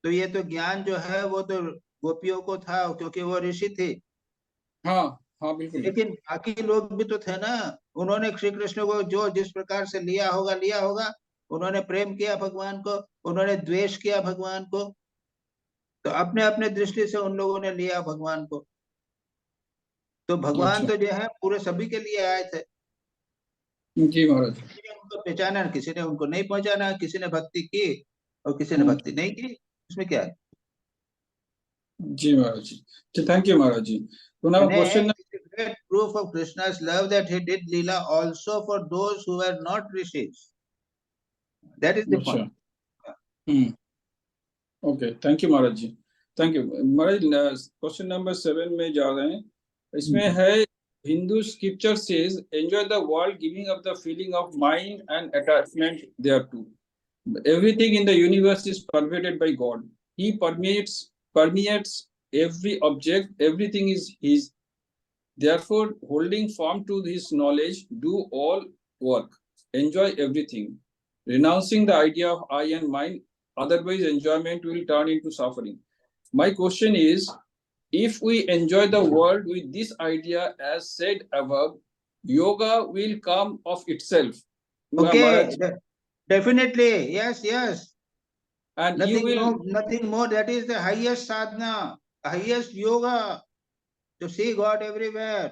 तो ये तो ज्ञान जो है वो तो गोपियों को था क्योंकि वो ऋषि थे, हाँ हाँ बिल्कुल। लेकिन बाकी लोग भी तो थे ना। उन्होंने श्री कृष्ण को जो जिस प्रकार से लिया होगा। उन्होंने प्रेम किया भगवान को, उन्होंने द्वेष किया भगवान को, तो अपने अपने दृष्टि से उन लोगों ने लिया भगवान को। तो भगवान अच्छा तो जो है पूरे सभी के लिए आए थे। जी महाराज। किसी ने उनको पहचाना, किसी ने उनको नहीं पहचाना, किसी ने भक्ति की और किसी ने भक्ति नहीं की, इसमें क्या है? जी महाराज जी, थैंक यू महाराज जी। तो now question, It's a great proof of Krishna's love that he did Leela also for those who were not rishis. That is the अच्छा point. ओके, थैंक यू महाराज जी, थैंक यू महाराज। Question number 7 में जा रहे हैं। इसमें है, Hindu scripture says enjoy the world giving up the feeling of mind and attachment thereto. Everything in the universe is pervaded by God. He permeates every object. Everything is His. Therefore, holding firm to His knowledge, do all work. Enjoy everything, renouncing the idea of I and mine. Otherwise, enjoyment will turn into suffering. My question is, if we enjoy the world with this idea, as said above, yoga will come of itself. Okay, definitely, yes. And you will. Nothing more. That is the highest sadhana, highest yoga, to see God everywhere.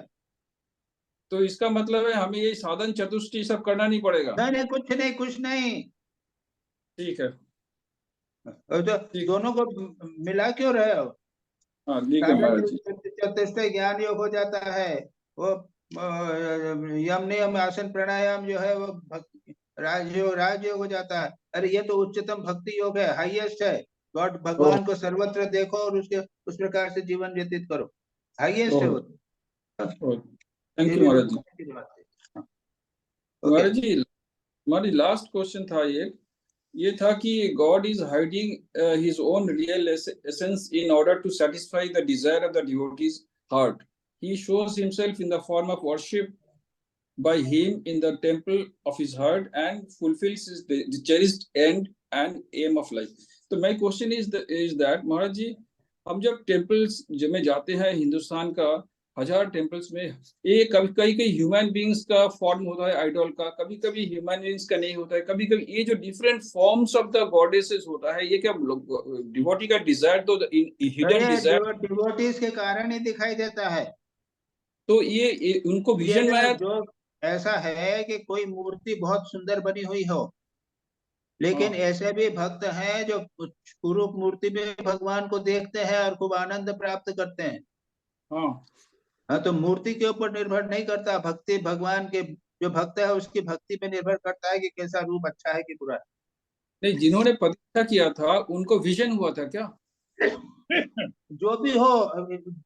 तो इसका मतलब है हमें ये साधन चतुष्टय सब करना नहीं पड़ेगा? नहीं, कुछ नहीं। ठीक है, और तो दोनों को मिला क्यों रहे हो? हाँ ठीक है महाराज जी। चतुष्टय ज्ञान योग हो जाता है, वो यम नियम आसन प्राणायाम जो है वो राजयोग हो जाता है। अरे ये तो उच्चतम भक्ति योग है, हाईएस्ट है। गॉड, भगवान को सर्वत्र देखो और उसके उस प्रकार से जीवन व्यतीत करो, हाईएस्ट है वो। थैंक यू महाराज जी। महाराज जी, हमारी लास्ट क्वेश्चन था ये था कि God is hiding his own real essence in order to satisfy the desire of the devotee's heart. He shows himself in the form of worship by him in the temple of his heart and fulfills the cherished end and aim of life. So my question is that महाराज जी, हम जब temples में जाते हैं, हिंदुस्तान का 1000 temples में, ये कभी human beings का फॉर्म होता है आइडल का, कभी ह्यूमन बींग्स का नहीं होता है, कभी ये जो different forms of the goddesses होता है, ये क्या डिवोटी का डिजायर, तो हिडन डिजायर डिवोटीज के कारण ही दिखाई देता है। तो ये उनको विजन में जो ऐसा है कि कोई मूर्ति बहुत सुंदर बनी हुई हो, लेकिन ऐसे भी भक्त हैं जो कुरूप मूर्ति में भगवान को देखते हैं और खूब आनंद प्राप्त करते हैं। हाँ, तो मूर्ति के ऊपर निर्भर नहीं करता, भक्ति भगवान के जो भक्त है उसकी भक्ति पे निर्भर करता है कि कैसा रूप अच्छा है कि बुरा है। नहीं, जिन्होंने प्रतिष्ठा किया था उनको विजन हुआ था क्या? जो भी हो,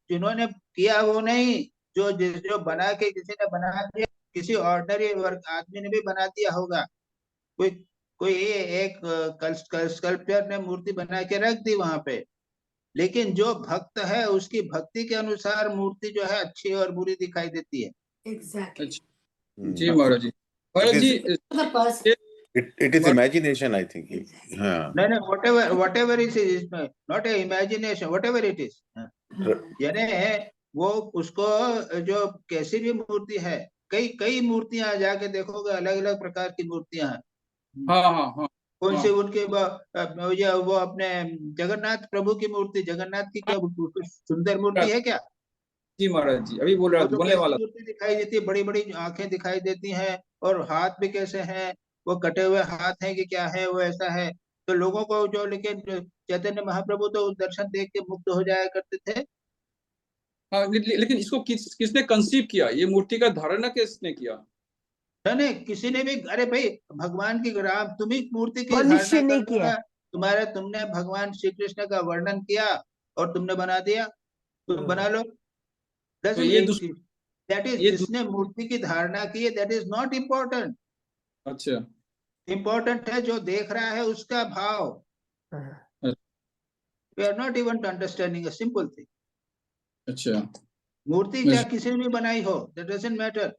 जिन्होंने किया वो नहीं, जो बना के किसी ने बना दिया, किसी ऑर्डिनरी वर्ग आदमी ने भी बना दिया होगा। कोई एक स्कल्पचर ने मूर्ति बना के रख दी वहां पे, लेकिन जो भक्त है उसकी भक्ति के अनुसार मूर्ति जो है अच्छी और बुरी दिखाई देती है। Exactly. जी महाराज जी, महाराज जी, it is imagination, I think. नहीं, whatever it is, not a imagination, whatever it is, यानी वो उसको जो कैसी भी मूर्ति है, कई मूर्तियां जाके देखोगे, अलग अलग प्रकार की मूर्तियां हैं। हाँ। कौन सी उनके वो अपने जगन्नाथ प्रभु की मूर्ति, जगन्नाथ की क्या सुंदर मूर्ति है क्या? जी महाराज जी, अभी बोलने वाला मूर्ति दिखाई देती है, बड़ी बड़ी आंखें दिखाई देती हैं, और हाथ भी कैसे हैं, वो कटे हुए हाथ हैं कि क्या है, वो ऐसा है। तो लोगों को जो, लेकिन चैतन्य महाप्रभु तो दर्शन देख के मुक्त हो जाया करते थे। हाँ, लेकिन इसको किसने कंसीव किया? ये मूर्ति का धारणा किसने किया? नहीं, किसी ने भी, अरे भाई भगवान की राम, तुम ही मूर्ति की मनुष्य धारणा ने कर लो किया। ना। तुमने भगवान श्री कृष्ण का वर्णन किया और तुमने बना दिया, तुम बना लो। तो ये दैट इज, ये जिसने मूर्ति की धारणा की है, दैट इज नॉट इम्पोर्टेंट। अच्छा, इम्पोर्टेंट है जो देख रहा है उसका भाव। We are not even understanding a simple thing. अच्छा, मूर्ति क्या किसी ने भी बनाई हो, दैट डजंट मैटर।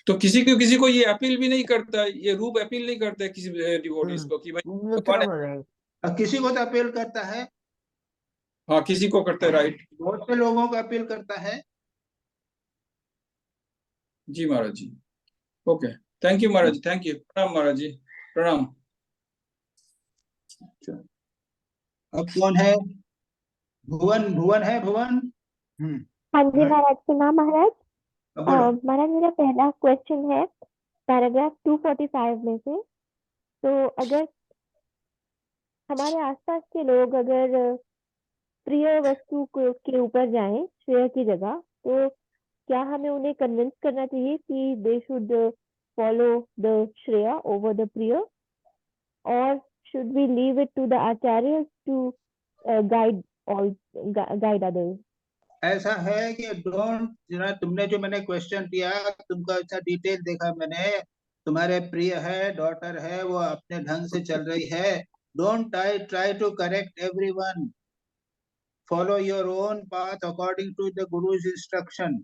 तो किसी को ये अपील भी नहीं करता है, ये रूप अपील नहीं करता है किसी डिवोटीज को कि भाई मुद्रा भगवान है। बनाई। किसी को तो अपील करता है, हाँ, किसी को करता है, राइट। बहुत से लोगों को अपील करता है। जी महाराज जी, ओके, थैंक यू महाराज जी, थैंक यू, प्रणाम महाराज जी, प्रणाम। अब कौन है? भुवन, भुवन है, भुवन। हाँ जी महाराज, प्रणाम महाराज। अब बोलो। महाराज, मेरा पहला क्वेश्चन है पैराग्राफ 245 में से। तो अगर हमारे आसपास के लोग अगर प्रिय वस्तु के ऊपर जाएं श्रेय की जगह, तो क्या हमें उन्हें कन्विंस करना चाहिए कि दे शुड फॉलो द श्रेया ओवर द प्रिय, और should we leave it to the आचार्य टू गाइड अदर्स? ऐसा है कि डोंट, तुमने जो मैंने क्वेश्चन किया, तुमको अच्छा डिटेल देखा मैंने, तुम्हारे प्रिय है, डॉटर है, वो अपने ढंग से चल रही है। Don't try to correct everyone. Follow your own path according to the guru's instruction.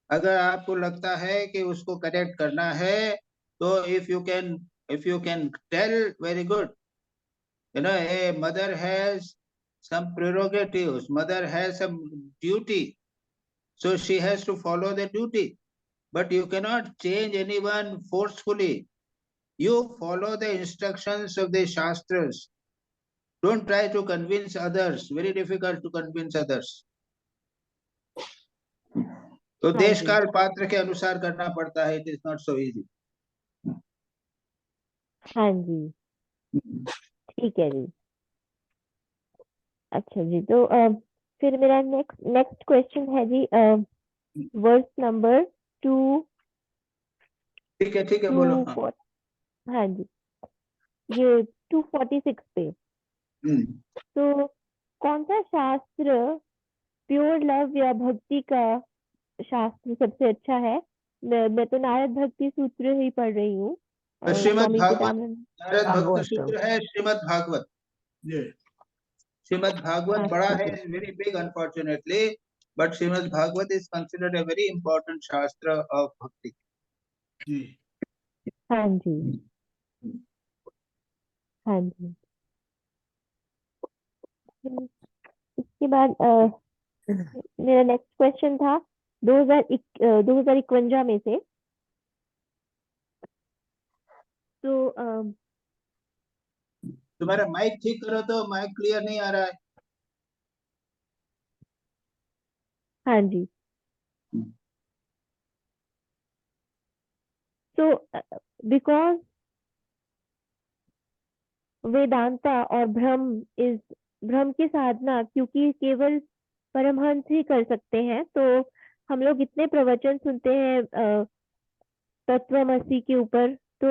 अगर आपको लगता है कि उसको करेक्ट करना है, तो if you can tell, very good. A mother has some prerogatives, mother has some duty, so she has to follow the duty, but you cannot change anyone forcefully. You follow the instructions of the shastras. Don't try to convince others, very difficult to convince others. तो देश काल पात्र के अनुसार करना पड़ता है, it is not so easy. हाँ जी, ठीक है जी। अच्छा जी, तो फिर मेरा नेक्स्ट क्वेश्चन है जी, वर्स नंबर 2। ठीक है, बोलो। हाँ। हाँ जी, ये 246 पे। तो कौन सा शास्त्र प्योर लव या भक्ति का शास्त्र सबसे अच्छा है? मैं तो नारद भक्ति सूत्र ही पढ़ रही हूँ। श्रीमद् भागवत, नारद भक्ति सूत्र है श्रीमद् भागवत। श्रीमद् भागवत बड़ा है, very big unfortunately, but Srimad Bhagavad is considered a very important shastra of bhakti. हाँ जी, हाँ जी। इसके बाद मेरा नेक्स्ट क्वेश्चन था 2051 में से। तो तुम्हारा माइक ठीक करो, तो माइक क्लियर नहीं आ रहा है। हाँ जी, तो बिकॉज वेदांता और ब्रह्म की साधना क्योंकि केवल परमहंस ही कर सकते हैं, तो हम लोग इतने प्रवचन सुनते हैं तत्वमसी के ऊपर। तो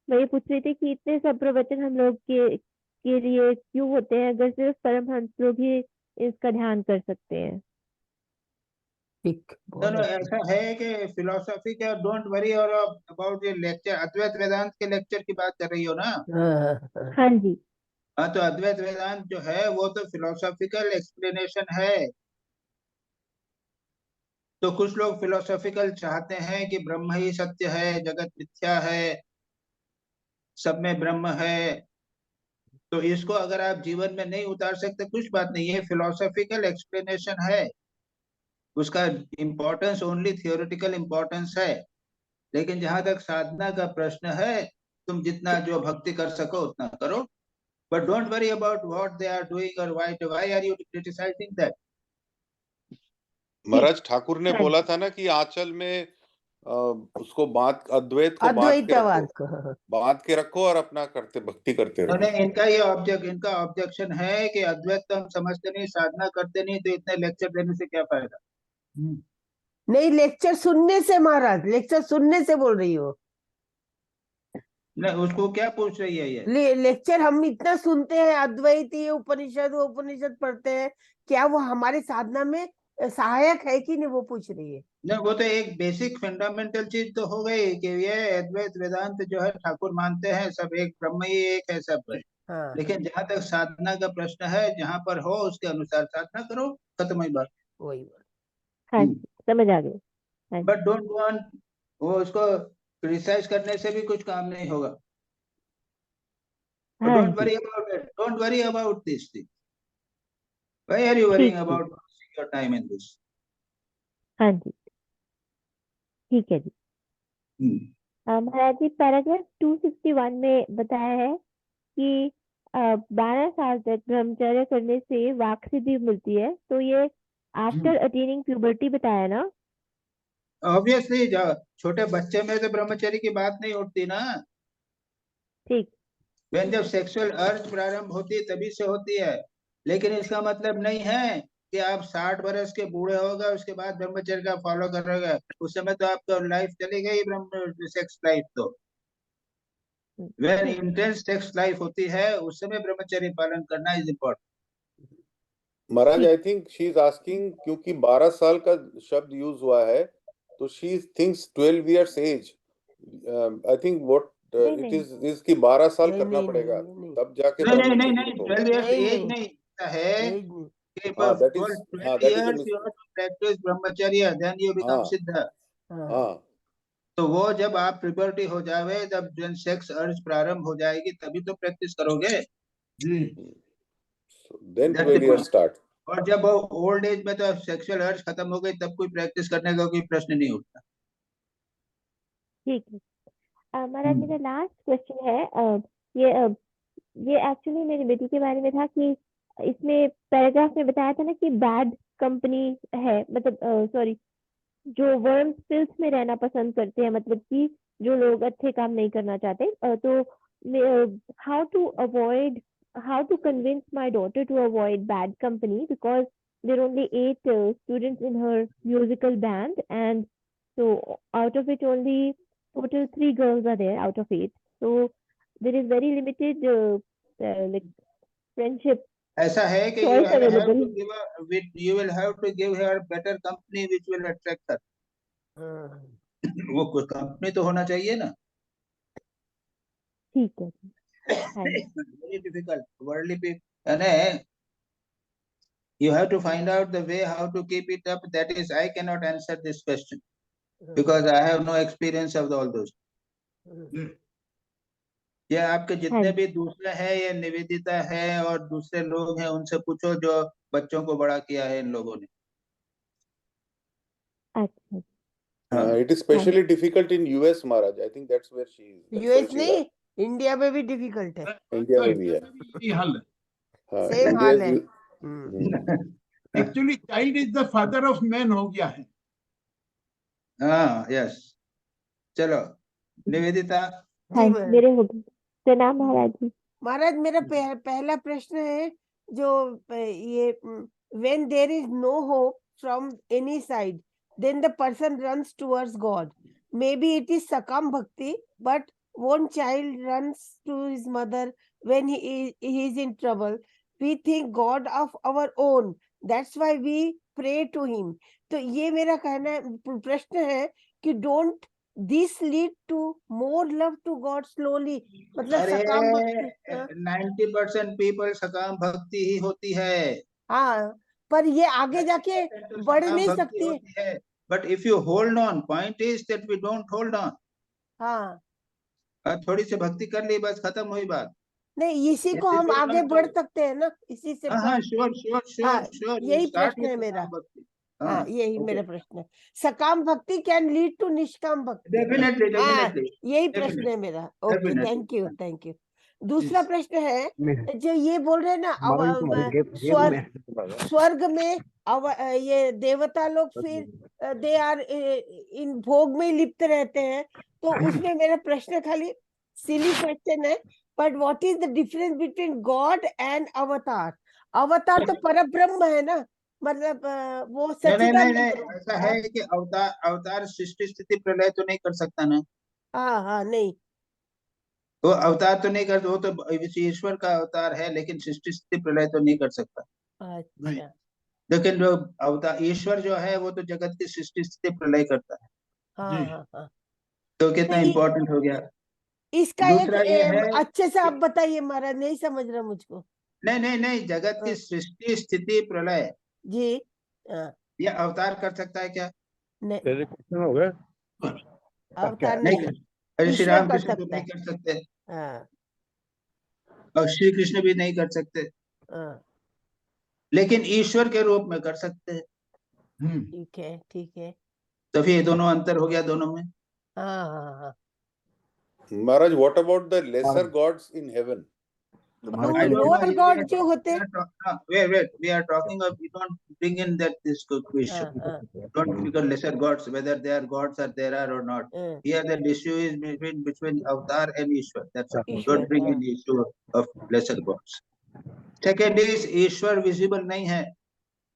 मैं ये पूछ रही थी कि इतने सब प्रवचन हम लोग के लिए क्यों होते हैं, अगर सिर्फ परमहंस लोग ही इसका ध्यान कर सकते हैं? no, ऐसा है कि फिलोसॉफी का, डोंट वरी और अबाउट ये लेक्चर, अद्वैत वेदांत के लेक्चर की बात कर रही हो ना? हाँ जी। हाँ, तो अद्वैत वेदांत जो है वो तो फिलोसॉफिकल एक्सप्लेनेशन है। तो कुछ लोग फिलोसॉफिकल चाहते हैं कि ब्रह्म ही सत्य है, जगत मिथ्या है, सब में ब्रह्म है। तो इसको अगर आप जीवन में नहीं उतार सकते, कुछ बात नहीं, ये फिलोसॉफिकल एक्सप्लेनेशन है। उसका इम्पोर्टेंस ओनली थियोरेटिकल इम्पोर्टेंस है। लेकिन जहां तक साधना का प्रश्न है, तुम जितना जो भक्ति कर सको उतना करो, but don't worry about what they are doing और why are you criticising that. Maharaj Thakur ने बोला था ना कि आंचल में उसको अद्वैत को अद्वैतवाद को बांध के रखो और अपना भक्ति करते रहो। नहीं, इनका ऑब्जेक्शन है कि अद्वैत तो हम समझते नहीं, साधना करते नहीं, तो इतने लेक्चर देने से क्या फायदा। नहीं, लेक्चर सुनने से महाराज, लेक्चर सुनने से बोल रही हो। नहीं, उसको क्या पूछ रही है ये? लेक्चर हम इतना सुनते हैं, अद्वैत, ये उपनिषद, वो उपनिषद पढ़ते हैं, क्या वो हमारे साधना में सहायक है कि नहीं, वो पूछ रही है। नहीं, वो तो एक बेसिक फंडामेंटल चीज तो हो गई कि ये अद्वैत वेदांत जो है ठाकुर मानते हैं, सब एक ब्रह्म ही एक है सब है। हाँ, लेकिन जहां तक साधना का प्रश्न है, जहां पर हो उसके अनुसार साधना करो, खत्म हुई बात। वही बात। हाँ जी, समझ आ गई। हाँ जी, बट डोंट वांट वो उसको क्रिटिसाइज करने से भी कुछ काम नहीं होगा। हाँ डोंट जी, worry about it, don't worry about this thing. Why are you worrying ठीक ठीक। About your time in this? हाँ जी, ठीक है जी। महाराज जी, पैराग्राफ 261 में बताया है कि 12 साल तक ब्रह्मचर्य करने से वाक सिद्धि मिलती है, तो ये आफ्टर अटेनिंग प्यूबर्टी बताया ना। ऑब्वियसली छोटे बच्चे में तो ब्रह्मचर्य की बात नहीं उठती ना। ठीक। when जब सेक्सुअल अर्ज प्रारंभ होती है तभी से होती है, लेकिन इसका मतलब नहीं है कि आप 60 बरस के बूढ़े हो गए उसके बाद ब्रह्मचर्य का फॉलो करोगे, उस समय तो आपका लाइफ चली गई ब्रह्म सेक्स लाइफ। तो when इंटेंस सेक्स लाइफ होती है उस समय ब्रह्मचर्य पालन करना is important. Maharaj, I think she is asking, क्योंकि 12 साल का शब्द यूज हुआ है, तो she thinks 12 years age. I think what it is कि 12 साल नहीं, करना नहीं, पड़ेगा, नहीं, नहीं, तब जाके नहीं, ब्रह्मचर्य को। 12 इयर्स नहीं, एज नहीं, नहीं है एज नहीं। कि हाँ, that is 12 years a you have to practice brahmacharya, then you become हाँ siddha। हाँ, तो वो जब आप प्यूबर्टी हो जावे, जब जन सेक्स अर्ज प्रारंभ हो जाएगी तभी तो प्रैक्टिस करोगे। then That's 12 the years point। start। और जब वो ओल्ड एज में तो सेक्सुअल अर्ज खत्म हो गई, तब कोई प्रैक्टिस करने का कोई प्रश्न नहीं उठता। ठीक है महाराज, मेरा लास्ट क्वेश्चन है। ये एक्चुअली मेरी बेटी के बारे में था कि इसमें पैराग्राफ में बताया था ना कि बैड कंपनी है, मतलब सॉरी, जो वर्म्स फिल्थ में रहना पसंद करते हैं, मतलब कि जो लोग अच्छे काम नहीं करना चाहते। तो how to convince my daughter to avoid bad company, because there are only 8 students in her musical band, and so out of it only total 3 girls are there out of 8. So there is very limited like friendship ऐसा है कि choice available. you will have to give her better company which will attract her। वो कोई company तो होना चाहिए ना। ठीक है। Very difficult worldly people, and you have to find out the way how to keep it up। That is, I cannot answer this question because I have no experience of all those। ये आपके जितने भी दूसरे हैं, ये निवेदिता है और दूसरे लोग हैं, उनसे पूछो जो बच्चों को बड़ा किया है इन लोगों ने। अच्छा, it is especially difficult in US, Maharaj. I think that's where she is। US नहीं, इंडिया में भी डिफिकल्ट है। इंडिया में भी है। हाँ, सेम हाल है। Actually child is the father of man हो गया है। हाँ, यस। चलो निवेदिता। हाँ, मेरे हो गए। प्रणाम महाराज जी। महाराज, मेरा पहला प्रश्न है, जो ये when there is no hope from any side, then the person runs towards God. Maybe it is sakam bhakti, but one child runs to his mother when he is in trouble. We think God of our own, that's why we pray to him. तो ये मेरा कहना प्रश्न है कि don't this lead to more love to God slowly, मतलब सकाम भक्ति। 90% पीपल सकाम भक्ति ही होती है। हाँ, पर ये आगे जाके बढ़ नहीं सकती है। But if you hold on, point is that we don't hold on। हाँ, थोड़ी सी भक्ति कर ली, बस खत्म हुई बात। नहीं, इसी को हम आगे बढ़ सकते हैं ना, इसी से। हाँ, श्योर, यही प्रश्न है मेरा। हाँ, यही मेरा प्रश्न है। सकाम भक्ति कैन लीड टू निष्काम भक्ति। डेफिनेटली। यही प्रश्न है मेरा। Okay, thank you. दूसरा प्रश्न है जो ये बोल रहे हैं ना स्वर्ग में ये देवता लोग फिर दे आर इन भोग में लिप्त रहते हैं, तो उसमें मेरा प्रश्न खाली सिली क्वेश्चन है, but what is the difference between God and अवतार? अवतार तो परब्रह्म है ना, मतलब वो नहीं, ऐसा है कि अवतार सृष्टि स्थिति प्रलय तो नहीं कर सकता ना। हाँ नहीं, वो अवतार तो नहीं कर, वो तो ईश्वर का अवतार है, लेकिन सृष्टि स्थिति प्रलय तो नहीं कर सकता। अच्छा, लेकिन जो अवतार ईश्वर जो है वो तो जगत की सृष्टि स्थिति प्रलय करता है। हाँ। तो कितना इम्पोर्टेंट हो गया। इसका दूसरा ये है, अच्छे से आप बताइए महाराज, नहीं समझ रहा मुझको। नहीं, जगत की सृष्टि स्थिति प्रलय जी, ये अवतार कर सकता है क्या? नहीं, हो गए अवतार नहीं, नहीं, श्री ईश्वर राम कर कृष्ण तो सकता नहीं है। कर सकते, हाँ, और श्री कृष्ण भी नहीं कर सकते, हाँ, लेकिन ईश्वर के रूप में कर सकते हैं। ठीक है। तो फिर ये दोनों अंतर हो गया दोनों में। हाँ। महाराज, what about the lesser gods in heaven? Lower god जो होते हैं, wait, we are talking of, we don't bring in that this question. Don't because lesser gods, whether they are gods or there are or not. Here the issue is between avatar and Ishwar. That's all. Don't bring in the issue of lesser gods. Second is Ishwar visible नहीं है,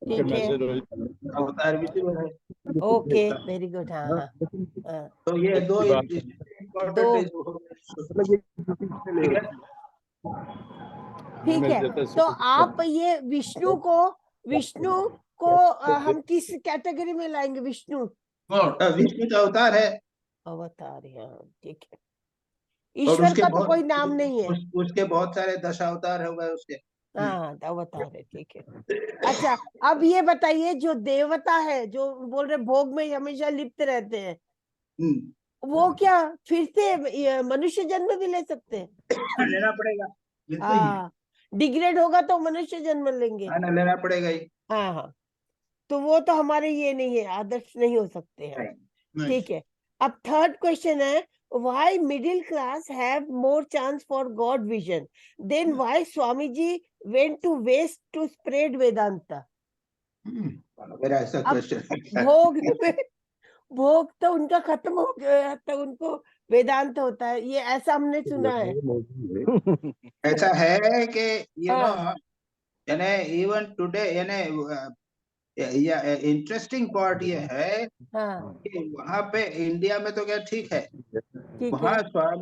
ठीक है, अवतार visible है। Okay, very good. हाँ। तो ये दो इम्पोर्टेंट ठीक है। तो आप ये विष्णु को हम किस कैटेगरी में लाएंगे? विष्णु का अवतार है, अवतार है, ठीक है। और ईश्वर उसके का तो कोई नाम नहीं है। उसके बहुत सारे दशावतार हो गए उसके। हाँ, अवतार है, ठीक है। अच्छा, अब ये बताइए, जो देवता है जो बोल रहे भोग में हमेशा लिप्त रहते हैं, वो क्या फिर से मनुष्य जन्म भी ले सकते हैं? लेना पड़ेगा। हाँ, डिग्रेड होगा तो मनुष्य जन्म लेंगे। लेना पड़ेगा ही। हाँ, तो वो तो हमारे ये नहीं है, आदर्श नहीं हो सकते हैं। ठीक है। अब थर्ड क्वेश्चन है, why middle class have more chance for God vision? Then why Swami ji went to west to spread Vedanta? मेरा ऐसा क्वेश्चन। भोग तो उनका खत्म हो गया, तो उनको वेदांत होता है, ये ऐसा हमने सुना है। ऐसा है कि यानी इवन टुडे इंटरेस्टिंग पार्ट ये है कि वहाँ पे इंडिया में तो क्या ठीक है, वहाँ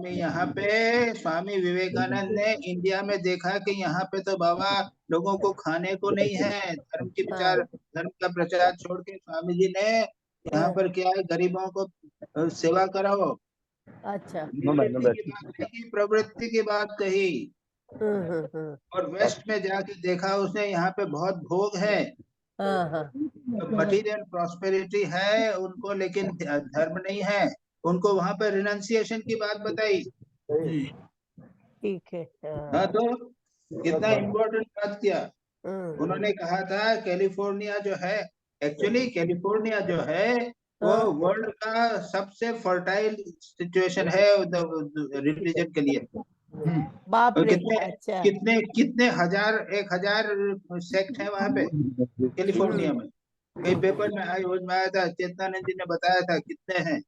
यहाँ पे स्वामी विवेकानंद ने इंडिया में देखा कि यहाँ पे तो बाबा लोगों को खाने को नहीं है, धर्म का प्रचार छोड़ के स्वामी जी ने यहाँ पर क्या है, गरीबों को सेवा कराओ। अच्छा, प्रवृत्ति की बात कही, और वेस्ट में जाके देखा उसने, यहाँ पे बहुत भोग है, मटीरियल प्रॉस्पेरिटी है उनको, लेकिन धर्म नहीं है उनको। वहां पर रिनाउंसिएशन की बात बताई। ठीक है। हाँ, तो कितना इम्पोर्टेंट बात किया उन्होंने। कहा था कैलिफोर्निया जो है, एक्चुअली कैलिफोर्निया जो है वो वर्ल्ड का सबसे फर्टाइल सिचुएशन है रिलीजन के लिए। बाप रे, अच्छा। कितने एक हजार सेक्ट है वहां पे कैलिफोर्निया में। कई पेपर में आया था, चेतनानंद जी ने बताया था कितने हैं,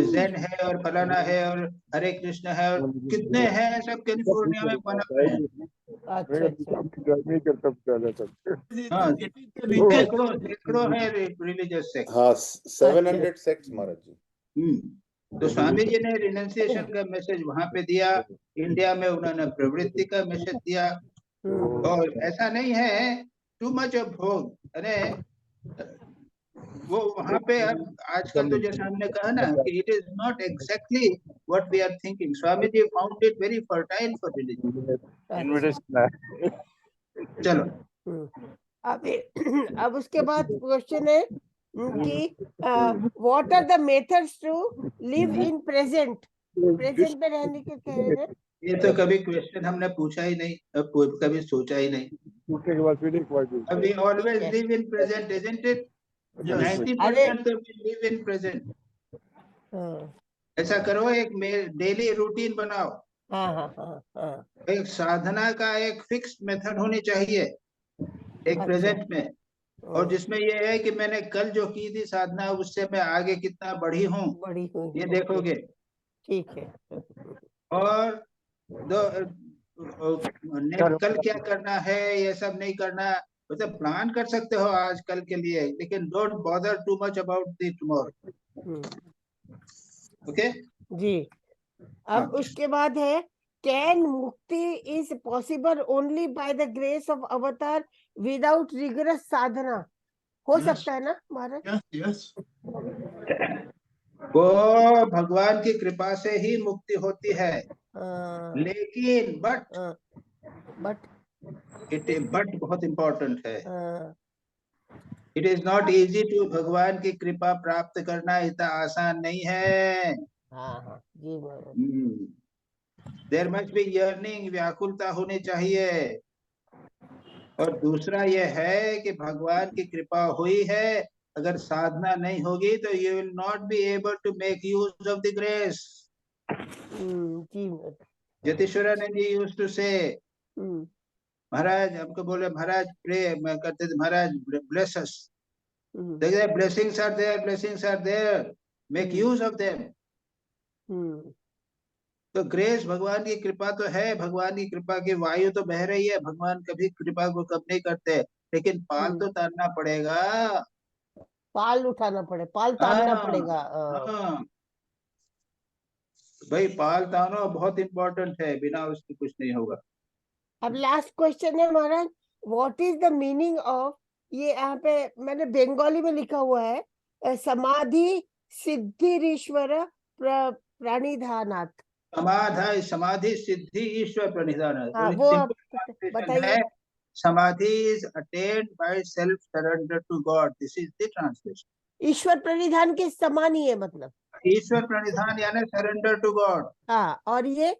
ज़ेन है और फलाना है और हरे कृष्ण है, और कितने हैं सब कैलिफोर्निया में बना है। हाँ, सैकड़ों है रिलीजियस सेक्ट। हाँ, 700 सेक्ट्स महाराज जी। तो स्वामी जी ने रिनाउंसिएशन का मैसेज वहां पे दिया, इंडिया में उन्होंने प्रवृत्ति का मैसेज दिया। और ऐसा नहीं है टू मच ऑफ भोग, अरे वो वहां पे आजकल तो जैसा हमने कहा ना कि it is not exactly what we are thinking. Swami ji found it very fertile for religion. चलो, अब उसके बाद क्वेश्चन है कि what are the methods to live in present में रहने के कह रहे हैं। ये तो कभी क्वेश्चन हमने पूछा ही नहीं, कभी सोचा ही नहीं। We always live in present, isn't it? 90% तो we live in present। ऐसा करो, एक डेली रूटीन बनाओ हाँ हाँ हाँ हाँ। एक साधना का एक फिक्स मेथड होनी चाहिए एक अच्छा। प्रेजेंट में, और जिसमें ये है कि मैंने कल जो की थी साधना उससे मैं आगे कितना बढ़ी हूँ बड़ी हुई। ये ओके, देखोगे। ठीक है। और कल क्या करना है ये सब नहीं करना, मतलब प्लान कर सकते हो आज कल के लिए, लेकिन don't bother too much about the tomorrow. Okay जी। अब उसके बाद है, can mukti is possible only by the grace of avatar without rigorous sadhana? हो Yes. सकता है ना महाराज? Yes. वो भगवान की कृपा से ही मुक्ति होती है, लेकिन बट बट बहुत इंपॉर्टेंट है, it is not easy to, भगवान की कृपा प्राप्त करना इतना आसान नहीं है। हाँ हाँ जी महाराज। देयर मस्ट बी यर्निंग, व्याकुलता होनी चाहिए। और दूसरा ये है कि भगवान की कृपा हुई है, अगर साधना नहीं होगी तो you will not be able to make use of the grace. Yatishwarananda ji used to say, Maharaj हमको बोले महाराज प्रे, मैं करते थे महाराज ब्लेस अस, देखिए blessings are there, make use of them. तो ग्रेस भगवान की कृपा तो है, भगवान की कृपा की वायु तो बह रही है, भगवान कभी कृपा को कब नहीं करते, लेकिन पाल तो तानना पड़ेगा, पाल उठाना पड़े, पाल तानना पड़ेगा। हाँ भाई, पाल तानो बहुत इंपॉर्टेंट है, बिना उसके कुछ नहीं होगा। अब लास्ट क्वेश्चन है महाराज, what is the meaning of, ये यहाँ पे मैंने बंगाली में लिखा हुआ है, समाधि सिद्धिरीश्वर प्रणिधानात्। समाधि सिद्धि ईश्वर प्रणिधान, हाँ, वो आप ट्रांसलेशन है, samadhi is attained by self surrender to god, this is the translation. ईश्वर प्रणिधान के समान ही है, मतलब ईश्वर प्रणिधान यानी सरेंडर टू गॉड। हाँ, और ये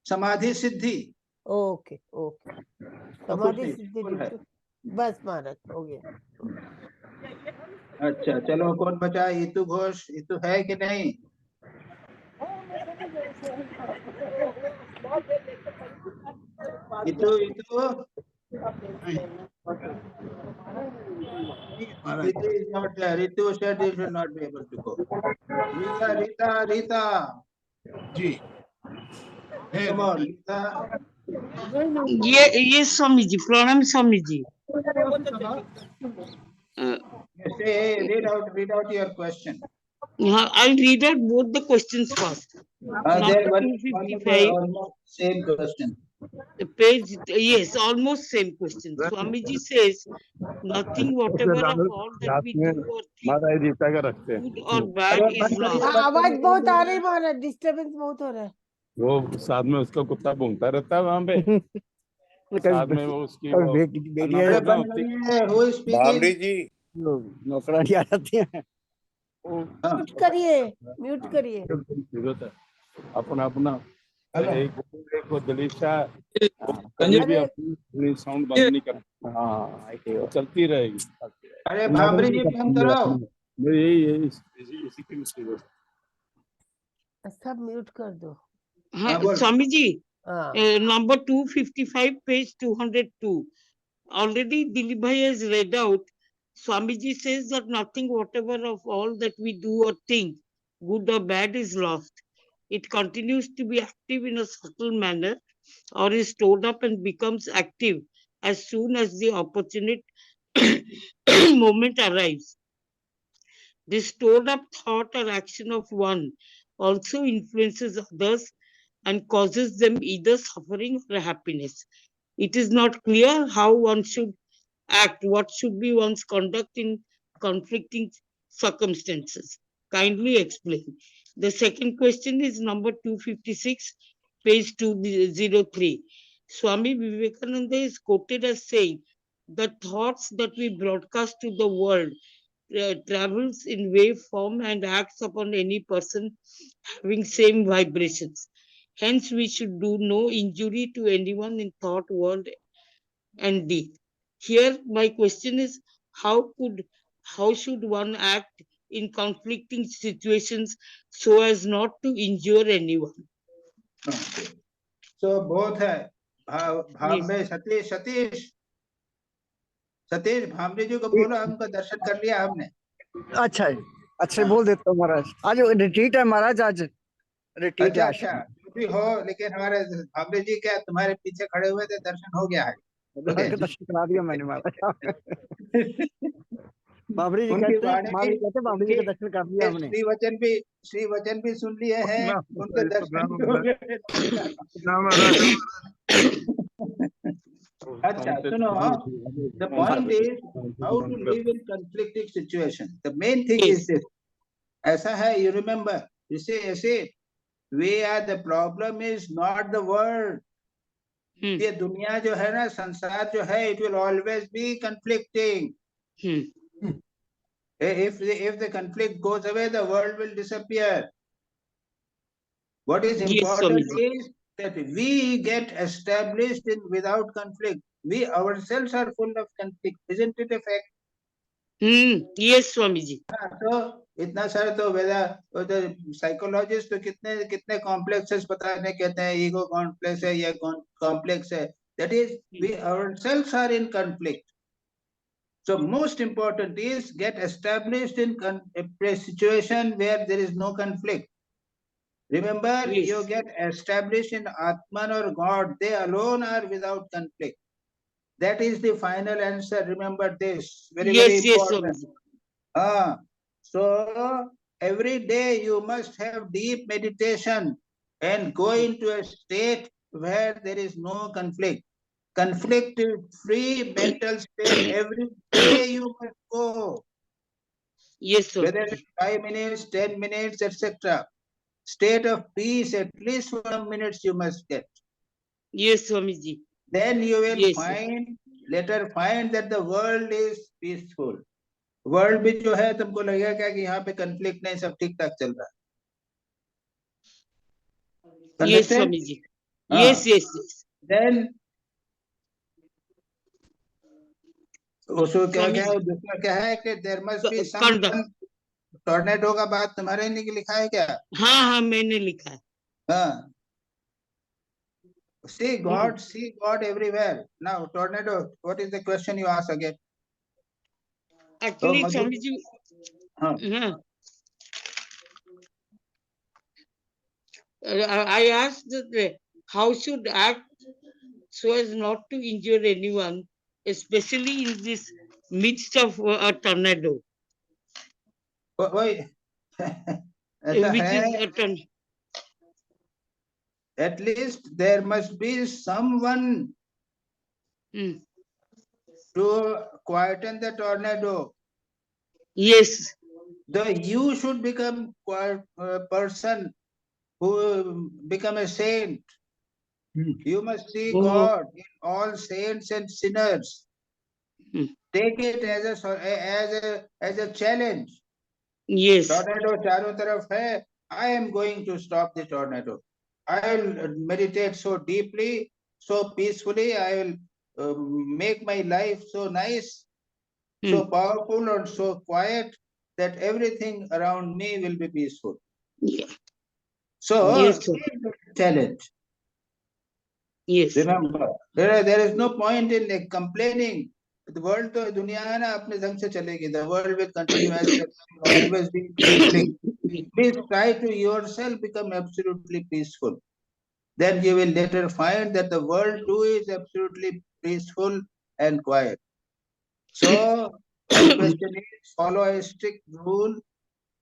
समाधि सिद्धि। ओके ओके, समाधि सिद्धि बस महाराज हो गया। अच्छा चलो, कौन बचा? इतु घोष, इतु है कि नहीं? इतु Ritu is not there. Ritu said he should not be able to go. Rita. Ji. Come on, Rita. ये स्वामी जी, प्रणाम Swami ji. Say, read out your question. I'll read out both the questions first. There one almost same question. Page, yes, almost same question. Swamiji says, nothing whatever of all that we do or think, good or bad is lost. आवाज बहुत आ रही है महाराज, disturbance बहुत हो रहा है। वो साथ में उसका कुत्ता भौंकता रहता है वहां पे, साथ में वो उसकी भामरी जी नौकरानी आ जाती है। म्यूट करिए। अपना अपना एक वो दिलीप शाह भी अपनी साउंड बंद नहीं करता, हाँ चलती रहेगी। अरे भामरी जी बंद करो, यही इसी की मिस्टेक है। सब म्यूट कर दो। हाँ Swami ji, number 255, page 202. Already Dilip Bhai has read out. Swamiji says that nothing whatever of all that we do or think, good or bad, is lost. It continues to be active in a subtle manner, or is stored up and becomes active as soon as the opportune moment arrives. This stored up thought or action of one also influences others and causes them either suffering or happiness. It is not clear how one should act, what should be one's conduct in conflicting circumstances. Kindly explain. The second question is number 256, page 203. Swami Vivekananda is quoted as saying, the thoughts that we broadcast to the world travels in wave form and acts upon any person having same vibrations. Hence, we should do no injury to anyone in thought, word, and deed. Here, my question is, how should one act in conflicting situations so as not to injure anyone? So both है भावने सतीश भावने जी को बोलो, हमको दर्शन कर लिया हमने। अच्छा अच्छा बोल देता हूँ महाराज, आज रिट्रीट है महाराज, आज रिट्रीट है। अच्छा जो भी हो, लेकिन हमारे भावने जी क्या तुम्हारे पीछे खड़े हुए थे, दर्शन हो गया है। दर्शन करा दिया मैंने महाराज। बाबरी जी उनकी कहते हैं, वाणी बाबरी कहते हैं बाबरी जी का दर्शन कर दिया हमने। श्री वचन भी सुन लिए हैं, उनके दर्शन भी हो गए। अच्छा सुनो, the point is how to live in conflicting situation. The main thing is this. ऐसा है, you remember, you say we are, the problem is not the world. ये दुनिया जो है ना, संसार जो है, it will always be conflicting. If the conflict goes away, the world will disappear. What is important is that we get established in without conflict. We ourselves are full of conflict, isn't it a fact? Yes, Swamiji. तो इतना सारा तो वेदा psychologist तो कितने complexes बताने कहते हैं, ego complex है या कॉम्प्लेक्स है, that is we ourselves are in conflict. So most important is get established in a situation where there is no conflict. Remember, you get established in Atman or God, they alone are without conflict. That is the final answer. Remember this, very important. So every day you must have deep meditation and go into a state where there is no conflict. Conflict-free mental state. Every day you must go. Yes, sir. Whether it's 5 minutes, 10 minutes, etc. State of peace, at least 1 minute you must get. Yes, Swamiji. Then you will later find that the world is peaceful. World भी जो है तुमको लगेगा क्या कि यहाँ पे conflict नहीं, सब ठीक ठाक चल रहा है। Yes, Swamiji. Yes. Then उसको क्या दूसरा क्या है कि there must be some tornado का बात तुम्हारे ने लिखा है क्या? हाँ मैंने लिखा है। हाँ, see God everywhere. Now tornado, what is the question you ask again? Actually, Swamiji, I asked that how should act so as not to injure anyone, especially in this midst of a tornado. Why? At least there must be someone to quieten the tornado. Yes. You should become a person who become a saint. You must see God in all saints and sinners. Take it as a challenge. Yes. Tornado चारों तरफ है. I am going to stop the tornado. I will meditate so deeply, so peacefully. I will make my life so nice, so powerful, and so quiet that everything around me will be peaceful. Yeah. So, challenge. Yes. Remember, there is no point in complaining. The world तो दुनिया है ना अपने ढंग से चलेगी. The world will continue as always be conflict. Please try to yourself become absolutely peaceful. Then you will later find that the world too is absolutely peaceful and quiet. So the question is, follow a strict rule,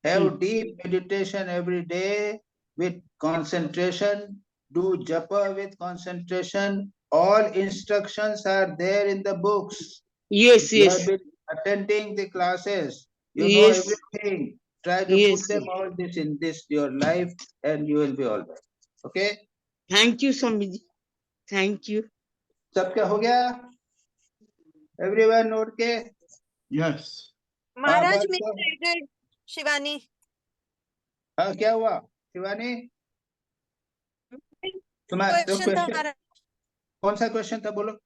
have deep meditation every day with concentration, do japa with concentration. All instructions are there in the books. Yes. You have been attending the classes. You know everything. Try to put them all this in your life and you will be all right. Okay? Thank you, Swamiji. Thank you. सब क्या हो गया? Everyone note के? Yes. महाराज में शिवानी. हाँ क्या हुआ शिवानी? तुम्हारा क्वेश्चन कौन सा क्वेश्चन था बोलो?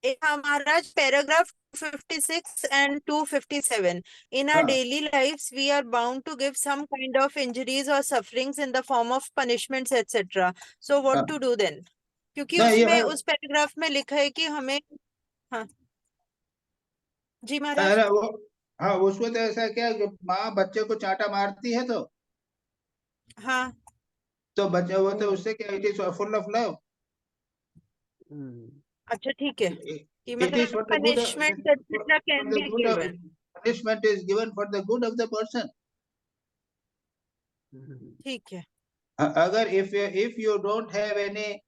Maharaj, paragraph 256 and 257. In our हाँ, daily lives, we are bound to give some kind of injuries or sufferings in the form of punishments, etc. So what हाँ, to do then? क्योंकि no, you उसमें have, उस paragraph में लिखा है कि हमें, हाँ जी महाराज, अरे वो, हाँ उसको तो ऐसा क्या कि माँ बच्चे को चांटा मारती है हाँ तो बच्चे वो तो उससे क्या, it is full of love, अच्छा ठीक है कि it मतलब is for the good punishment etc. for can the be good of, given. punishment is given for the good of the person. ठीक है, अगर if you don't have any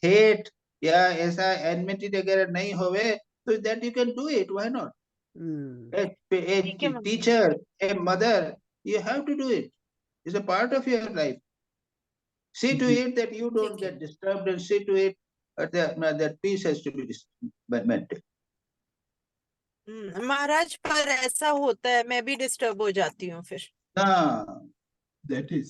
hate या ऐसा enmity वगैरह नहीं होवे तो that you can do it, why not? A ठीक है महाराज। teacher, a mother, you have to do it. It's a part of your life. See to it that you don't ठीक है, get disturbed, and see to it that peace has to be maintained. महाराज पर ऐसा होता है, मैं भी disturb हो जाती हूँ फिर। हाँ, That is.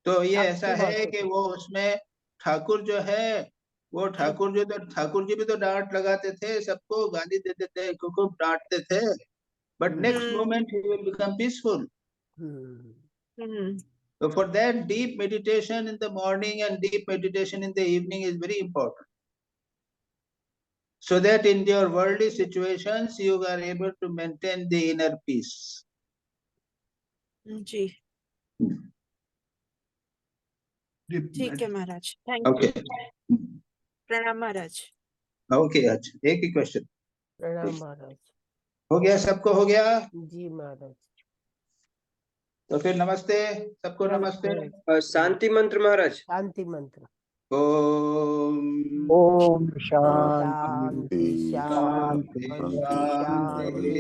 तो ये आपकी ऐसा बात है है। कि वो उसमें ठाकुर जो है वो ठाकुर जो तो ठाकुर जी भी तो डांट लगाते थे, सबको गाली देते थे, खूब डांटते थे, but next moment he will become peaceful. So for that, deep meditation in the morning and deep meditation in the evening is very important, so that in your worldly situations you are able to maintain the inner peace. जी ठीक है महाराज, thank Okay. You. प्रणाम महाराज। Okay, अच्छा एक ही question प्रणाम महाराज। हो गया, सबको हो गया, जी महाराज। तो फिर नमस्ते सबको, नमस्ते। शांति मंत्र महाराज। शांति मंत्र। ओम ओम शांति शांति शांति शांति।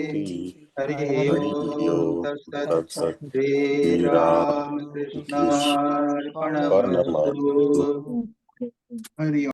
हरि ओम तत्सत्। श्री राम कृष्ण अर्पणमस्तु। हरि ओम।